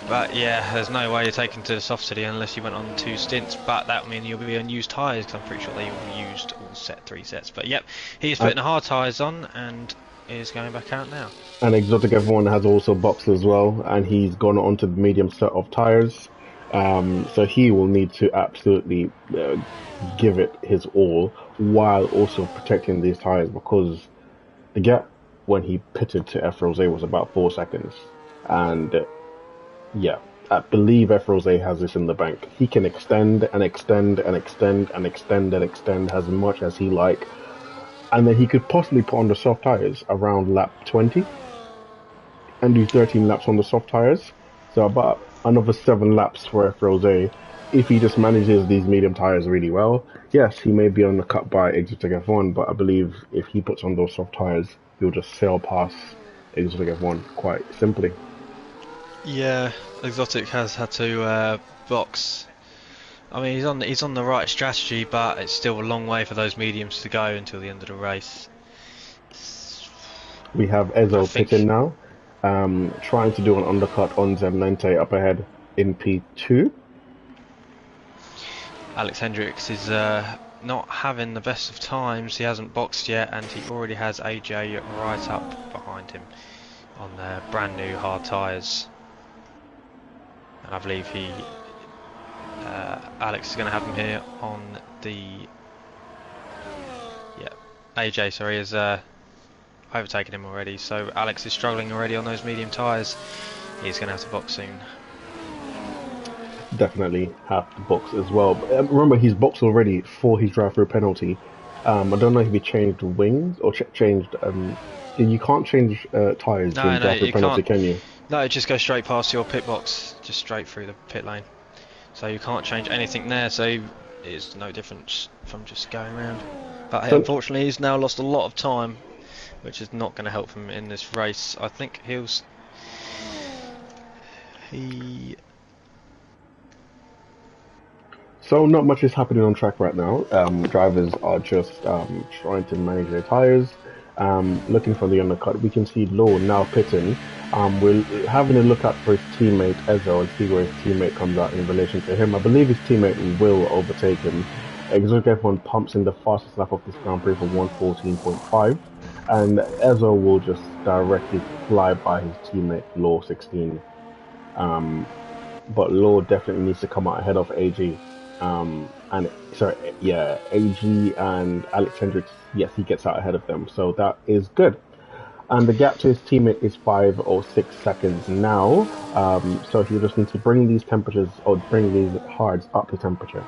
But yeah, there's no way you're taking to the soft city unless you went on 2 stints. But that would mean you'll be on used tyres, because I'm pretty sure they all used all 3 sets. But yep, he's putting the hard tyres on and is going back out now. And Exotic F1 has also boxed as well, and he's gone on to the medium set of tyres. So he will need to absolutely give it his all while also protecting these tyres, because the gap when he pitted to F Rose was about 4 seconds. And yeah, I believe F Rose has this in the bank. He can extend and extend and extend and extend and extend as much as he like. And then he could possibly put on the soft tyres around lap 20 and do 13 laps on the soft tyres. So about another 7 laps for F Rose. If he just manages these medium tyres really well, yes, he may be undercut by Exotic F1, but I believe if he puts on those soft tyres, he'll just sail past Exotic F1 quite simply. Yeah, Exotic has had to box. I mean, he's on the right strategy, but it's still a long way for those mediums to go until the end of the race. We have Ezo pitting now, trying to do an undercut on Zenlente up ahead in P2. Alex Hendricks is not having the best of times. He hasn't boxed yet, and he already has AJ right up behind him on their brand new hard tyres. And I believe Alex is going to have him here on the AJ, sorry, is overtaken him already. So Alex is struggling already on those medium tyres. He's going to have to box soon. Definitely have to box as well. But remember, he's boxed already for his drive-through penalty. I don't know if he changed wings or changed. You can't change tyres during drive-through penalty, can you? No, it just goes straight past your pit box, just straight through the pit lane. So you can't change anything there. So it's no difference from just going around. But unfortunately, he's now lost a lot of time, which is not going to help him in this race. I think So not much is happening on track right now. Drivers are just trying to manage their tyres, looking for the undercut. We can see Law now pitting. We're having a look out for his teammate Ezo and see where his teammate comes out in relation to him. I believe his teammate will overtake him. Exotic F1 pumps in the fastest lap of this Grand Prix for 1:14.5, and Ezo will just directly fly by his teammate Law 16. But Law definitely needs to come out ahead of AG. AG and Alex Hendricks, yes, he gets out ahead of them, so that is good. And the gap to his teammate is 5 or 6 seconds now, so he just needs to bring these temperatures, or bring these hards up to temperature.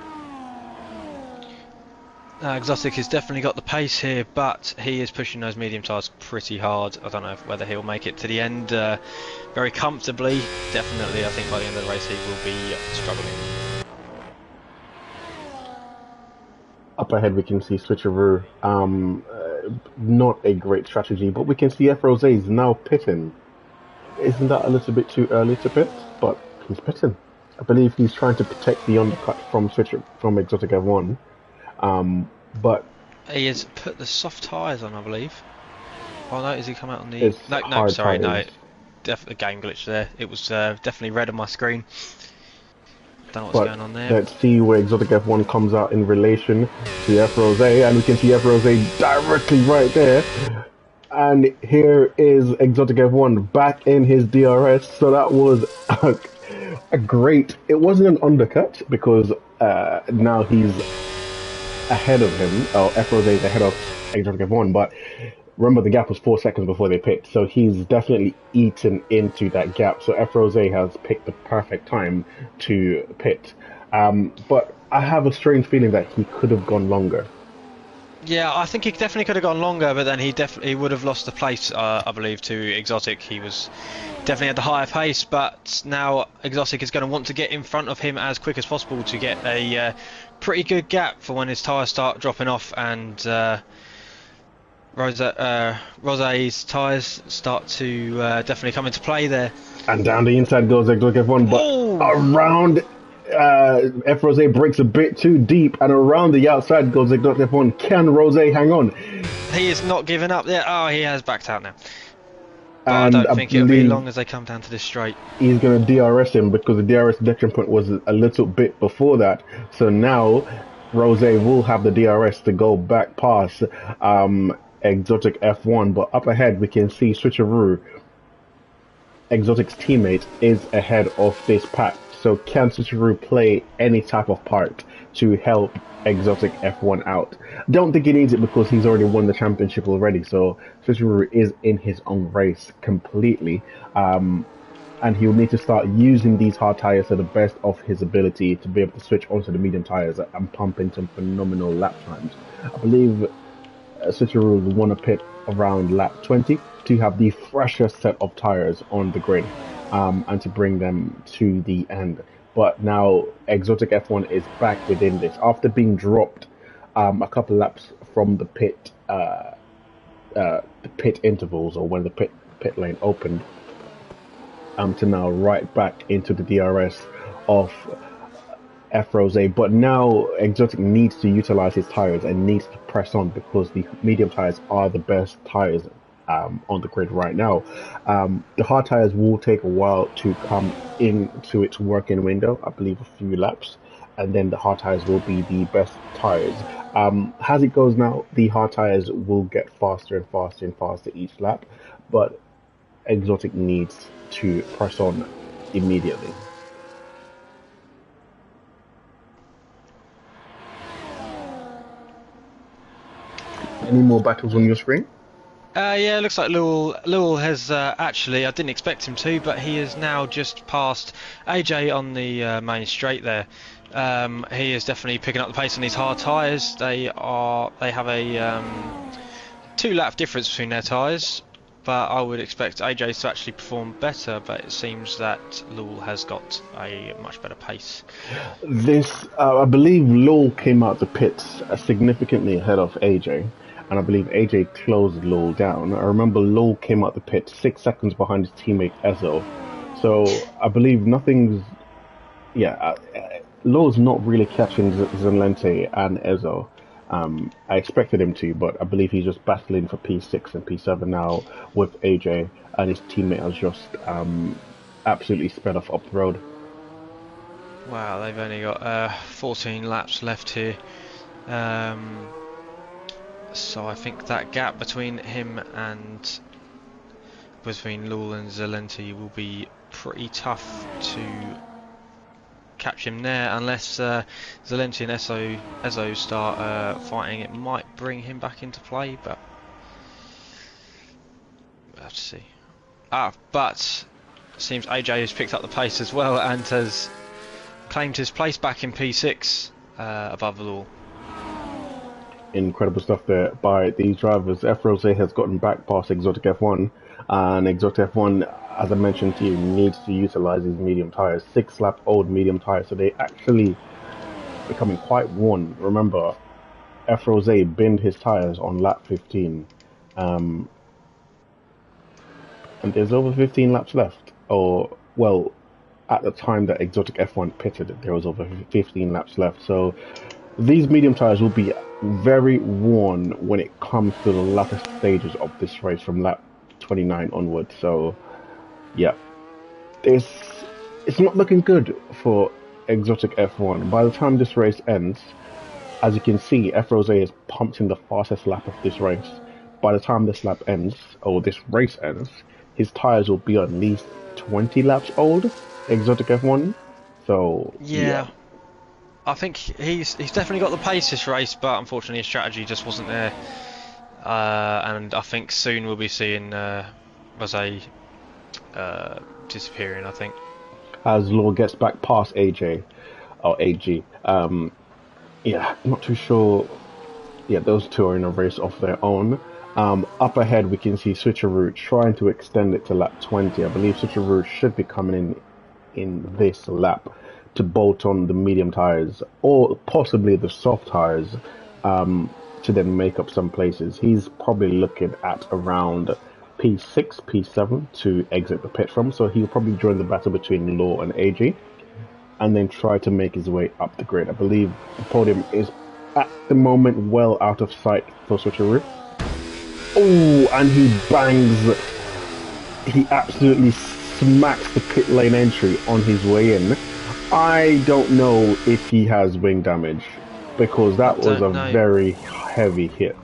Exotic has definitely got the pace here, but he is pushing those medium tyres pretty hard. I don't know whether he'll make it to the end very comfortably. Definitely, I think by the end of the race he will be struggling. Up ahead we can see Switcheroo. Not a great strategy, but we can see F Rose is now pitting. Isn't that a little bit too early to pit? But he's pitting. I believe he's trying to protect the undercut from Exotic F1. But he has put the soft tyres on, I believe. Oh no, has he come out on the... The game glitch there. It was definitely red on my screen. Don't know what's But going on there. let's see where Exotic F1 comes out in relation to F Rose, and we can see F Rose directly right there. And here is Exotic F1 back in his DRS. So that was a great. It wasn't an undercut because now he's ahead of him. Oh, F Rose is ahead of Exotic F1, but remember the gap was 4 seconds before they pit, so he's definitely eaten into that gap. So F Rose has picked the perfect time to pit. But I have a strange feeling that he could have gone longer. Yeah, I think he definitely could have gone longer, but then he definitely would have lost the place, I believe, to Exotic. He was definitely at the higher pace, but now Exotic is going to want to get in front of him as quick as possible to get a pretty good gap for when his tyres start dropping off and Rose's tyres start to definitely come into play there. And down the inside goes Exotic F1, but around F Rose breaks a bit too deep, and around the outside goes Exotic F1. Can Rose hang on? He is not giving up there. Oh, he has backed out now. But And I don't think it'll be long as they come down to this straight. He's going to DRS him because the DRS detection point was a little bit before that. So now Rose will have the DRS to go back past Exotic F1. But up ahead, we can see Switcheroo, Exotic's teammate, is ahead of this pack. So can Switcheroo play any type of part to help Exotic F1 out? Don't think he needs it because he's already won the championship already. So Switcheroo is in his own race completely. And he'll need to start using these hard tires to the best of his ability to be able to switch onto the medium tires and pump in some phenomenal lap times. I believe Switcheroo will want to pit around lap 20 to have the freshest set of tires on the grid and to bring them to the end. But now Exotic F1 is back within this after being dropped a couple laps from the pit intervals, or when the pit lane opened, to now right back into the DRS of F Rose. But now Exotic needs to utilize his tires and needs to press on because the medium tires are the best tires on the grid right now. The hard tires will take a while to come into its working window, I believe a few laps, and then the hard tires will be the best tires. As it goes now, the hard tires will get faster and faster and faster each lap, but Exotic needs to press on immediately. Any more battles on your screen? Yeah, it looks like Lowell has actually, I didn't expect him to, but he is now just passed AJ on the main straight there. He is definitely picking up the pace on these hard tyres. They have a 2-lap difference between their tyres, but I would expect AJ to actually perform better, but it seems that Lowell has got a much better pace. This, I believe Lowell came out the pits significantly ahead of AJ. And I believe AJ closed Lowell down. I remember Lowell came out the pit 6 seconds behind his teammate Ezo. So I believe nothing's... Yeah, Lowell's not really catching Zelente and Ezo. I expected him to, but I believe he's just battling for P6 and P7 now with AJ, and his teammate has just absolutely sped off up the road. Wow, they've only got 14 laps left here. So I think that gap between him and between Lowell and Zelente will be pretty tough to catch him there, unless Zelente and Ezo start fighting. It might bring him back into play, but we'll have to see. But it seems AJ has picked up the pace as well and has claimed his place back in P6 above Lowell. Incredible stuff there by these drivers. F Rose has gotten back past Exotic F1, and Exotic F1, as I mentioned to you, needs to utilize these medium tires, 6-lap old medium tires, so they actually becoming quite worn. Remember, F Rose binned his tires on lap 15, and there's over 15 laps left, or well, at the time that Exotic F1 pitted, there was over 15 laps left, so these medium tires will be very worn when it comes to the latter stages of this race from lap 29 onwards. So, yeah, it's not looking good for Exotic F1. By the time this race ends, as you can see, F Rose is pumped in the fastest lap of this race. By the time this lap ends, or this race ends, his tires will be at least 20 laps old. Exotic F1. So yeah, Yeah, I think he's definitely got the pace this race, but unfortunately his strategy just wasn't there. And I think soon we'll be seeing Rosé disappearing. I think. as Law gets back past AJ or AG. Yeah, not too sure. Yeah, those two are in a race of their own. Up ahead, we can see Switcheroo trying to extend it to lap 20. I believe Switcheroo should be coming in this lap to bolt on the medium tires or possibly the soft tires to then make up some places. He's probably looking at around P6, P7 to exit the pit from, so he'll probably join the battle between Law and AG and then try to make his way up the grid. I believe the podium is at the moment well out of sight for Switcheroo. Oh, and he absolutely smacks the pit lane entry on his way in. I don't know if he has wing damage because that was a very heavy hit.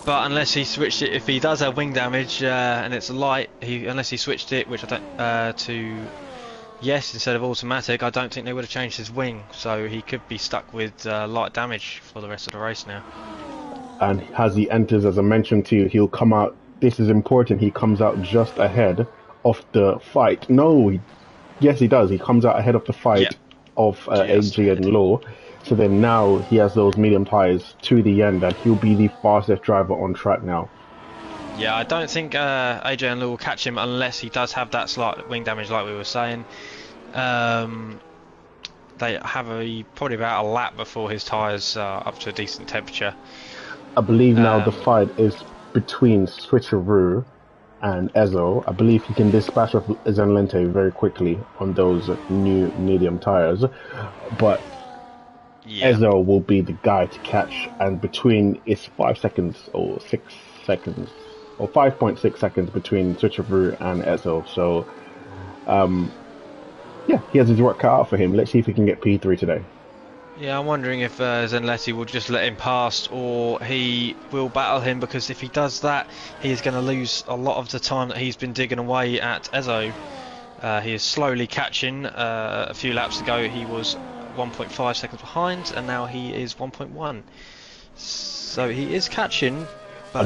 But unless he switched it, if he does have wing damage and it's light, unless he switched it, which I don't, to yes instead of automatic, I don't think they would have changed his wing. So he could be stuck with light damage for the rest of the race now. And as he enters, as I mentioned to you, he'll come out. This is important. He comes out just ahead of the fight. No, yes, he does. He comes out ahead of the fight of AG and Law. So then now he has those medium tires to the end, and he'll be the fastest driver on track now. Yeah, I don't think AJ and Law will catch him unless he does have that slight wing damage, like we were saying. They have probably about a lap before his tires are up to a decent temperature. I believe now the fight is between Switcheroo and Ezo. I believe he can dispatch of Zenlente very quickly on those new medium tires, but Ezo will be the guy to catch, and between it's 5 seconds or 6 seconds or 5.6 seconds between Switcheroo and Ezo. So yeah, he has his work cut out for him. Let's see if he can get P3 today. Yeah, I'm wondering if Zenletti will just let him past, or he will battle him, because if he does that, he's going to lose a lot of the time that he's been digging away at Ezo. He is slowly catching. A few laps ago he was 1.5 seconds behind, and now he is 1.1. So he is catching, but I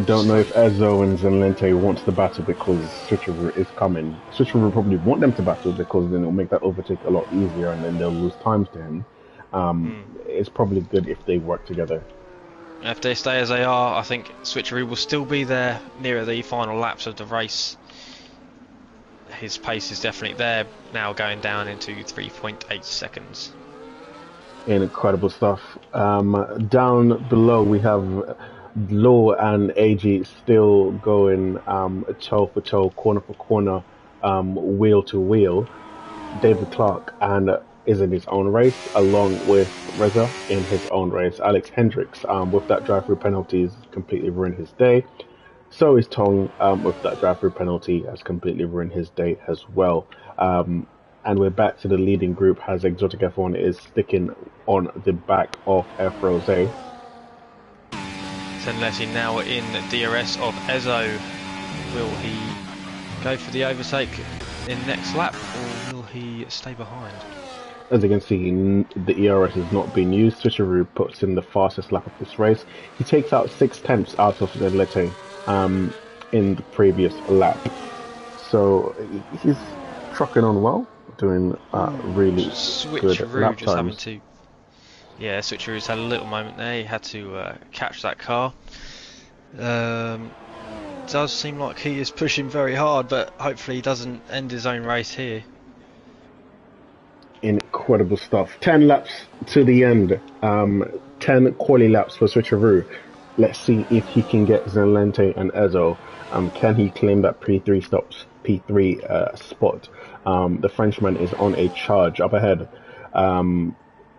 don't know if Ezo and Zenlente wants to battle because Switcheroo is coming. Switcheroo will probably want them to battle because then it'll make that overtake a lot easier, and then they'll lose times to him. It's probably good if they work together. If they stay as they are, I think Switcheroo will still be there nearer the final laps of the race. His pace is definitely there now, going down into 3.8 seconds. Incredible stuff. Down below we have Law and AG still going toe for toe, corner for corner, wheel to wheel. David Clark is in his own race, along with Reza in his own race. Alex Hendricks with that drive-through penalty has completely ruined his day. So is Tong with that drive-through penalty has completely ruined his day as well. And we're back to the leading group as Exotic F1 is sticking on the back of F Rose. Zenletti now in DRS of Ezo. Will he go for the overtake in next lap, or will he stay behind? As you can see, the ERS is not being used. Switcheroo puts in the fastest lap of this race. He takes out 6/10 out of Zenlete in the previous lap. So he's trucking on well, doing really good lap times. Yeah, Switcheroo's had a little moment there. He had to catch that car. Does seem like he is pushing very hard, but hopefully he doesn't end his own race here. Incredible stuff. 10 laps to the end. 10 quali laps for Switcheroo. Let's see if he can get Zenlente and Ezo. Can he claim that P3 spot? The Frenchman is on a charge up ahead.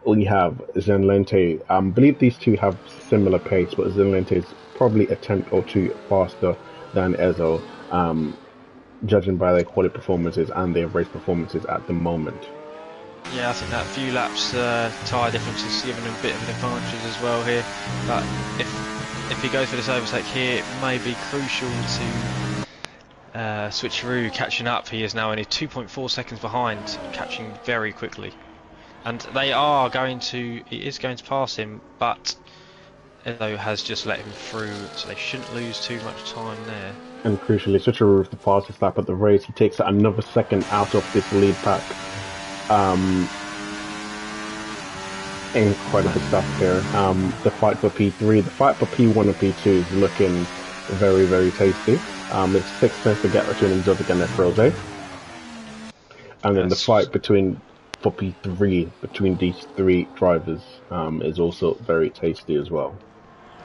We have Zenlente. I believe these two have similar pace, but Zenlente is probably a tenth or two faster than Ezo, judging by their quality performances and their race performances at the moment. Yeah, I think that few laps tyre difference is giving him a bit of an advantage as well here. But if he goes for this overtake here, it may be crucial to Switcheroo catching up. He is now only 2.4 seconds behind, catching very quickly. And they are going to, he is going to pass him, but Edo has just let him through, so they shouldn't lose too much time there. And crucially, Switcheroo with the fastest lap at the race. He takes another second out of this lead pack. Incredible stuff here. The fight for P3, the fight for P1 and P2 is looking very, very tasty. It's 6 tenths to get between Exotic and Efrose. And then the fight for P3 between these three drivers is also very tasty as well.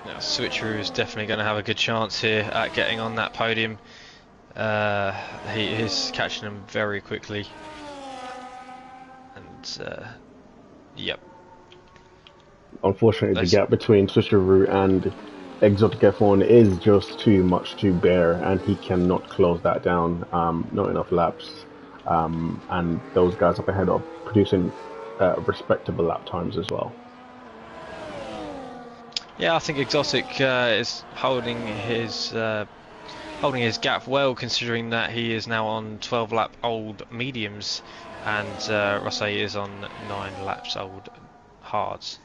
Now, Switcheroo is definitely going to have a good chance here at getting on that podium. He is catching them very quickly. And, yep. Unfortunately, the gap between Switcheroo and Exotic F1 is just too much to bear, and he cannot close that down. Not enough laps. And those guys up ahead are producing respectable lap times as well. Yeah, I think Exotic is holding his gap well, considering that he is now on 12 lap old mediums, and Rosé is on 9 laps old hards.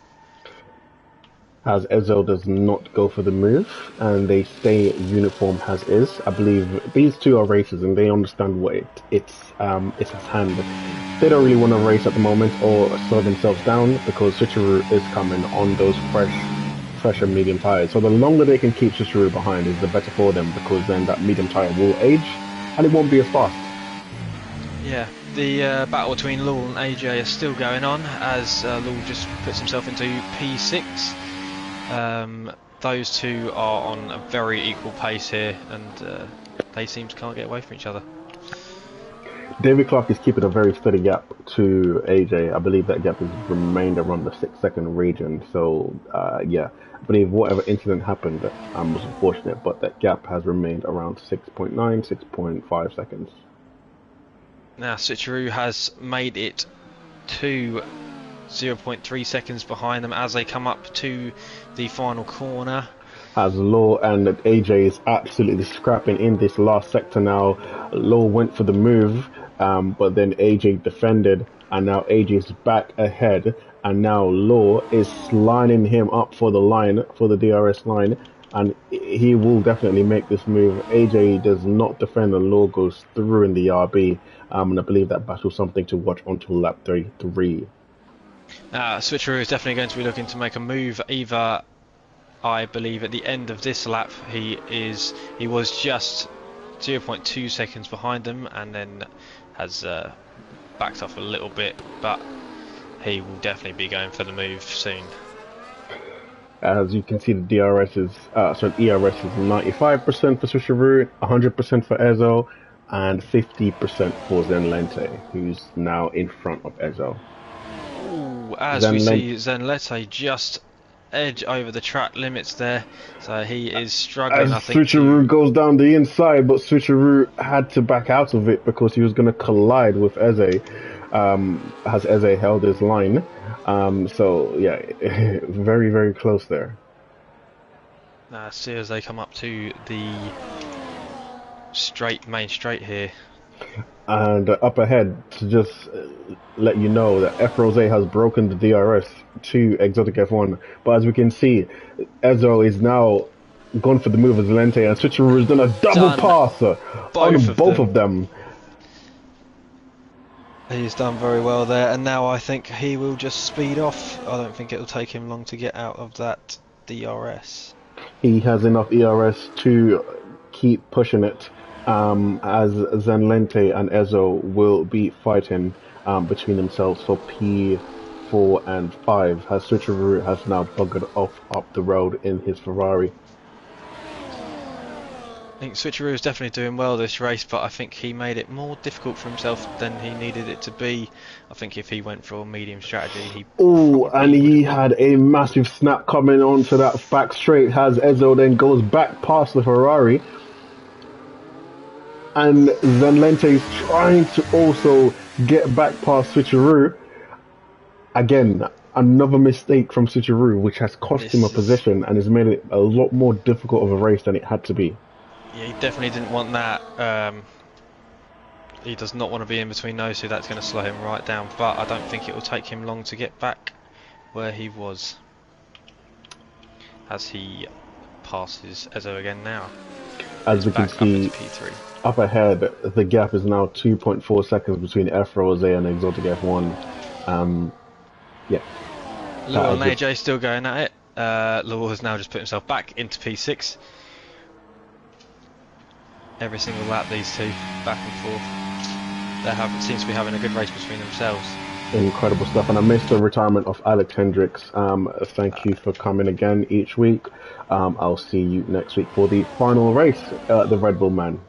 As Ezo does not go for the move, and they stay uniform as is. I believe these two are racers, and they understand what it's at hand. They don't really want to race at the moment or slow themselves down, because Switcheroo is coming on those fresh and medium tires. So the longer they can keep Switcheroo behind is the better for them, because then that medium tire will age, and it won't be as fast. Yeah, the battle between Lul and AJ is still going on, as Lul just puts himself into P6. Those two are on a very equal pace here, and they seem to can't get away from each other. David Clark is keeping a very steady gap to AJ. I believe that gap has remained around the 6-second region. So yeah, I believe whatever incident happened was unfortunate, but that gap has remained around 6.9, 6.5 seconds. Now Switcheroo has made it to 0.3 seconds behind them as they come up to the final corner. As Law and AJ is absolutely scrapping in this last sector now. Law went for the move, but then AJ defended, and now AJ is back ahead, and now Law is lining him up for the line, for the DRS line, and he will definitely make this move. AJ does not defend, and Law goes through in the RB, and I believe that battle's something to watch until lap 33. Switcheroo is definitely going to be looking to make a move. Either, I believe, at the end of this lap, he was just 0.2 seconds behind them, and then has backed off a little bit, but he will definitely be going for the move soon. As you can see, the ERS is 95% for Switcheroo, 100% for Ezo, and 50% for Zenlente, who's now in front of Ezo. As we see Zenlente just edge over the track limits there, so he is struggling. I think Switcheroo goes down the inside, but Switcheroo had to back out of it because he was going to collide with Eze, as Eze held his line. So yeah, very, very close there. See as they come up to the main straight here. And up ahead, to just let you know that Efrose has broken the DRS to Exotic F1. But as we can see, Ezo is now gone for the move as Lente, and Switcheroo has done a double pass on both of them. He's done very well there, and now I think he will just speed off. I don't think it will take him long to get out of that DRS. He has enough ERS to keep pushing it. As Zenlente and Ezo will be fighting between themselves for P4 and 5, as Switcheroo has now buggered off up the road in his Ferrari. I think Switcheroo is definitely doing well this race, but I think he made it more difficult for himself than he needed it to be. I think if he went for a medium strategy, he had a massive snap coming onto that back straight, as Ezo then goes back past the Ferrari. And Zenlente is trying to also get back past Switcheroo, Again, another mistake from Switcheroo, which has cost him a This is, position and has made it a lot more difficult of a race than it had to be. yeah, he definitely didn't want that. He does not want to be in between those two. That's going to slow him right down. But I don't think it will take him long to get back where he was, as he passes Ezo again now. As Is we can back up into see P3. up ahead, the gap is now 2.4 seconds between F Rose and Exotic F1. Yeah, Lowell and just AJ still going at it. Lowell has now just put himself back into P6. Every single lap, these two back and forth. Seems to be having a good race between themselves. incredible stuff. And I missed the retirement of Alex Hendricks. Thank you for coming again each week. I'll see you next week for the final race, the Red Bull Man.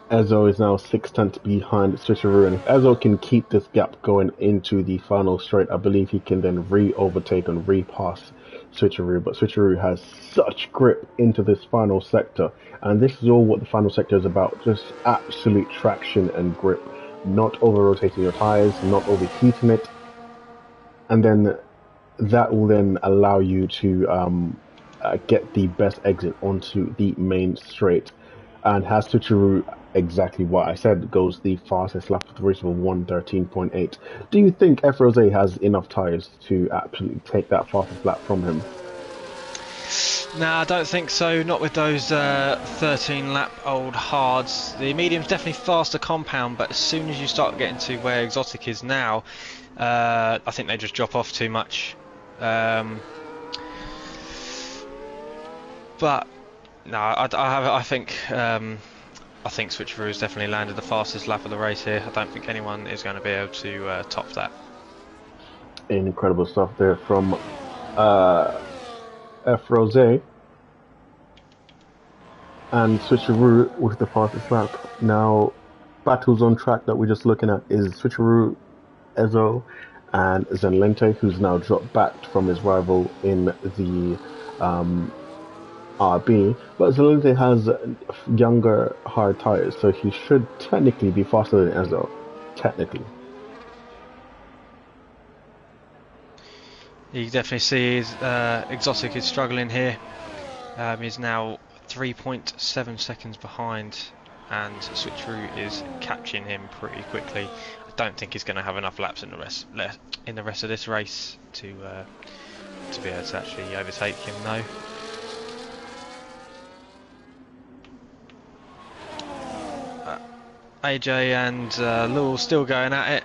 Ezo is now 6 tenths behind Switcheroo, and if Ezo can keep this gap going into the final straight, I believe he can then re-overtake and re-pass Switcheroo. But Switcheroo has such grip into this final sector, and this is all what the final sector is about: just absolute traction and grip, not over-rotating your tires, not overheating it, and then that will then allow you to get the best exit onto the main straight. And has Switcheroo exactly what I said, goes the fastest lap of the race of 1:13.8. Do you think F Rose has enough tyres to absolutely take that fastest lap from him? No, I don't think so. Not with those 13 lap old hards. The medium's definitely faster compound, but as soon as you start getting to where Exotic is now, I think they just drop off too much. But no, I think Switcheroo has definitely landed the fastest lap of the race here. I don't think anyone is going to be able to top that. Incredible stuff there from F Rose. And Switcheroo with the fastest lap. Now, battles on track that we're just looking at is Switcheroo, Ezo, and Zenlente, who's now dropped back from his rival in the RB. But Zenlente has younger hard tires, so he should technically be faster than Ezo. Technically. You definitely see his Exotic is struggling here. He's now 3.7 seconds behind, and Switcheroo is catching him pretty quickly. I don't think he's going to have enough laps in the rest of this race to be able to actually overtake him, though. AJ and Lowell still going at it.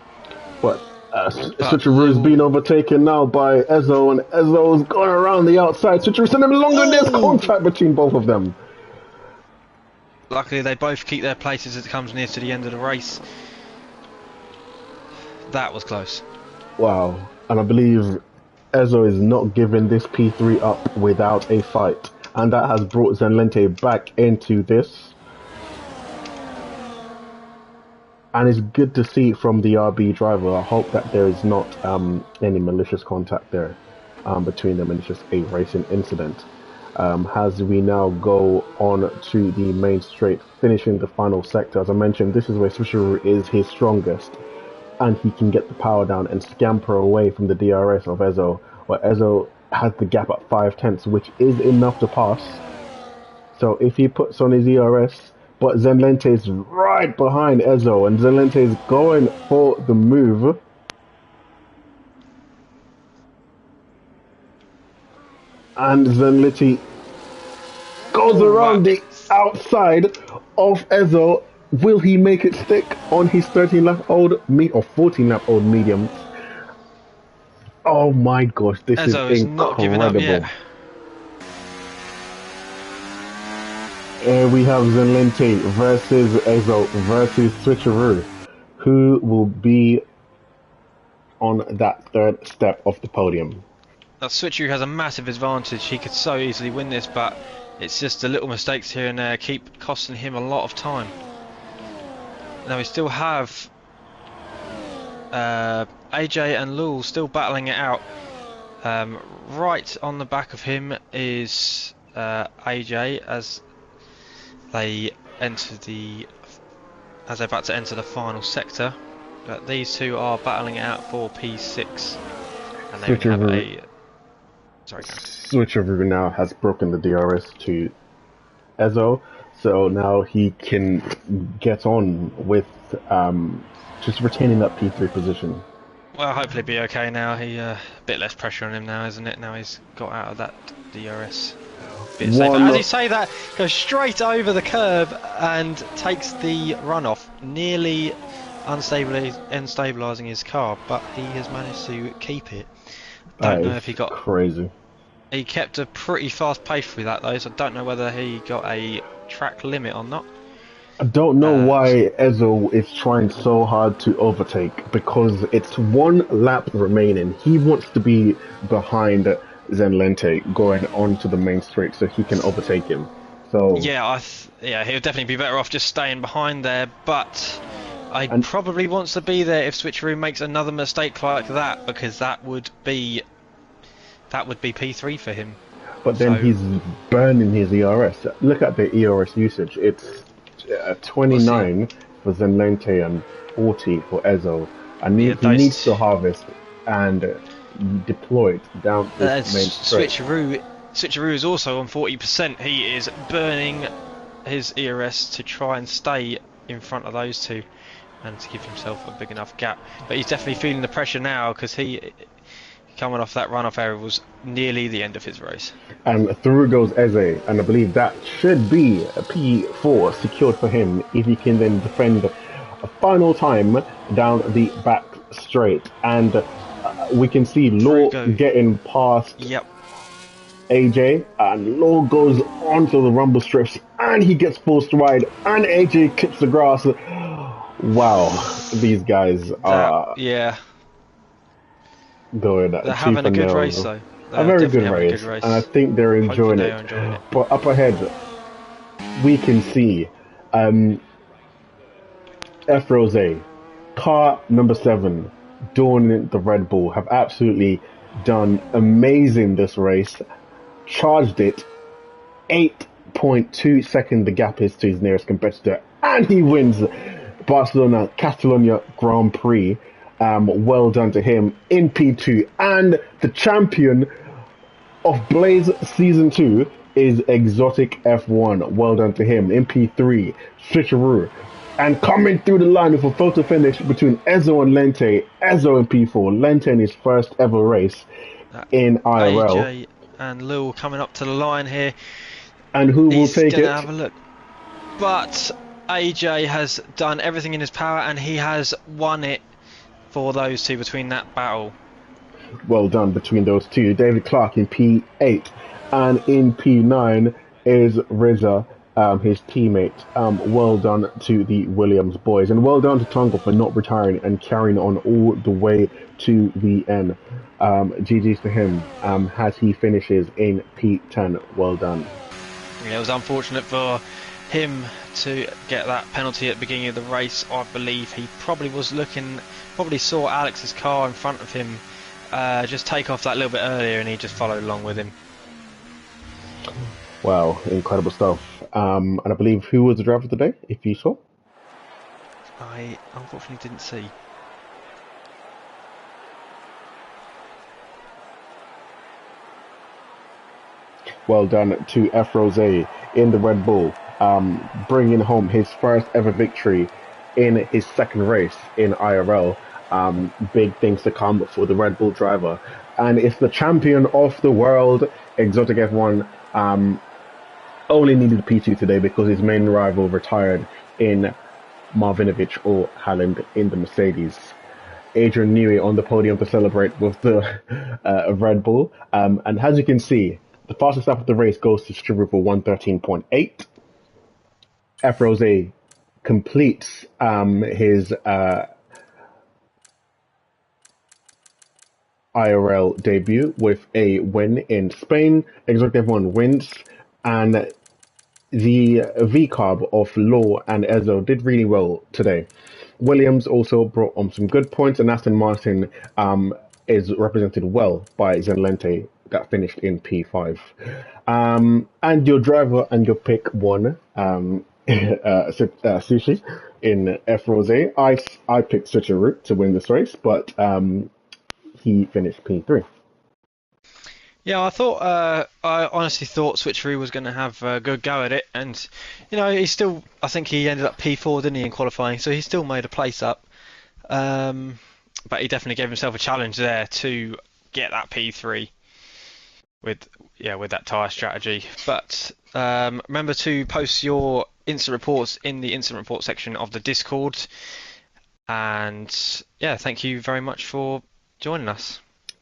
But Switcheroo's been overtaken now by Ezo, and Ezo's gone around the outside. Switcheroo's sending him longer, and there's contact between both of them. Luckily, they both keep their places as it comes near to the end of the race. That was close. Wow. And I believe Ezo is not giving this P3 up without a fight. And that has brought Zenlente back into this. And it's good to see from the RB driver. I hope that there is not any malicious contact there between them, and it's just a racing incident. As we now go on to the main straight, finishing the final sector. As I mentioned, this is where Switcheroo is his strongest, and he can get the power down and scamper away from the DRS of Ezo, where Ezo has the gap at 5 tenths, which is enough to pass. So if he puts on his ERS, but Zenlente is right behind Ezo, and Zenlente is going for the move. And Zenlente goes around the outside of Ezo. Will he make it stick on his 13-lap-old or 14-lap-old mediums? Oh my gosh, this Ezo is not giving up incredible. yet. Here we have Zenlente versus Ezo versus Switcheroo. Who will be on that third step of the podium? Now, Switcheroo has a massive advantage. He could so easily win this, but it's just the little mistakes here and there keep costing him a lot of time. Now we still have AJ and Lul still battling it out. Right on the back of him is AJ as they enter the as they're about to enter the final sector. But these two are battling it out for P6, and they only have a. Sorry, Karen. Switcheroo now has broken the DRS to Ezo, so now he can get on with just retaining that P3 position. Well, hopefully be okay now. He a bit less pressure on him now, isn't it? Now he's got out of that DRS. Bit safer. As you say that, goes straight over the curb and takes the runoff, nearly unstabilising his car, but he has managed to keep it. Don't know if he got crazy. He kept a pretty fast pace through that though, so I don't know whether he got a track limit or not. I don't know why Ezo is trying so hard to overtake, because it's one lap remaining. He wants to be behind Zenlente going onto the main straight so he can overtake him. So yeah, he'll definitely be better off just staying behind there, but he probably wants to be there if Switcheroo makes another mistake like that, because that would be P3 for him. But then he's burning his ERS. Look at the ERS usage. It's 29 for Zenlente and 40 for Ezo. And he needs to harvest and deploy it down this main straight. Switcheroo is also on 40%. He is burning his ERS to try and stay in front of those two and to give himself a big enough gap. But he's definitely feeling the pressure now, because he, coming off that runoff area, was nearly the end of his race. And through goes Eze, and I believe that should be a P4 secured for him if he can then defend a final time down the back straight. And we can see Law getting past AJ, and Law goes onto the rumble strips and he gets forced wide, and AJ clips the grass. Wow, these guys are going. They're having a good race though. A very good race, and I think they're enjoying it. But up ahead, we can see F Rose, car number 7, Dawn the Red Bull, have absolutely done amazing this race. Charged it 8.2 seconds the gap is to his nearest competitor, and he wins Catalonia Grand Prix. Well done to him in P2, and the champion of Blaze Season 2 is Exotic F1. Well done to him in P3. Switcheroo. And coming through the line with a photo finish between Ezo and Lente. Ezo in P4. Lente in his first ever race in IRL. AJ and Lil coming up to the line here. And who will take it? Have a look. But AJ has done everything in his power, and he has won it for those two between that battle. Well done between those two. David Clark in P8, and in P9 is Riza, his teammate. Well done to the Williams boys, and well done to Tonga for not retiring and carrying on all the way to the end. GG's to him as he finishes in P10. Well done. Yeah, it was unfortunate for him to get that penalty at the beginning of the race. I believe he probably saw Alex's car in front of him just take off that little bit earlier, and he just followed along with him. Wow, incredible stuff. And I believe, who was the driver of the day, if you saw? I unfortunately didn't see. Well done to F Rose in the Red Bull, bringing home his first ever victory in his second race in IRL. Big things to come for the Red Bull driver, and it's the champion of the world. Exotic F1 only needed P2 today because his main rival retired in Marvinovic or Halland in the Mercedes. Adrian Newey on the podium to celebrate with the Red Bull, and as you can see, the fastest lap of the race goes to Stewart for 113.8. F Rose completes his IRL debut with a win in Spain. Exotic F1 wins, and the V-Carb of Law and Ezo did really well today. Williams also brought on some good points, and Aston Martin is represented well by Zenlente, that finished in P5. And your driver and your pick won. Sushi in F Rose. I picked Switcheroo to win this race, but he finished P3. Yeah, I honestly thought Switcheroo was going to have a good go at it, and I think he ended up P4, didn't he, in qualifying? So he still made a place up, but he definitely gave himself a challenge there to get that P3 with with that tyre strategy. But remember to post your instant reports in the instant report section of the Discord, and yeah, thank you very much for joining us.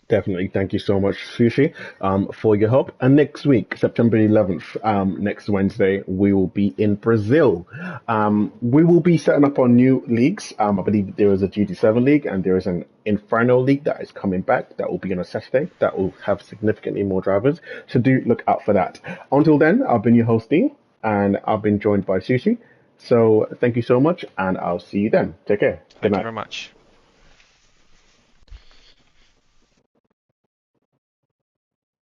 Definitely. Thank you so much, Sushi, for your help. And next week, September 11th, next Wednesday, we will be in Brazil. We will be setting up our new leagues. I believe there is a GT7 league and there is an Inferno league that is coming back. That will be on a Saturday. That will have significantly more drivers. So do look out for that. Until then, I've been your host, Dean, and I've been joined by Sushi. So thank you so much, and I'll see you then. Take care. Good Thank you night. very much.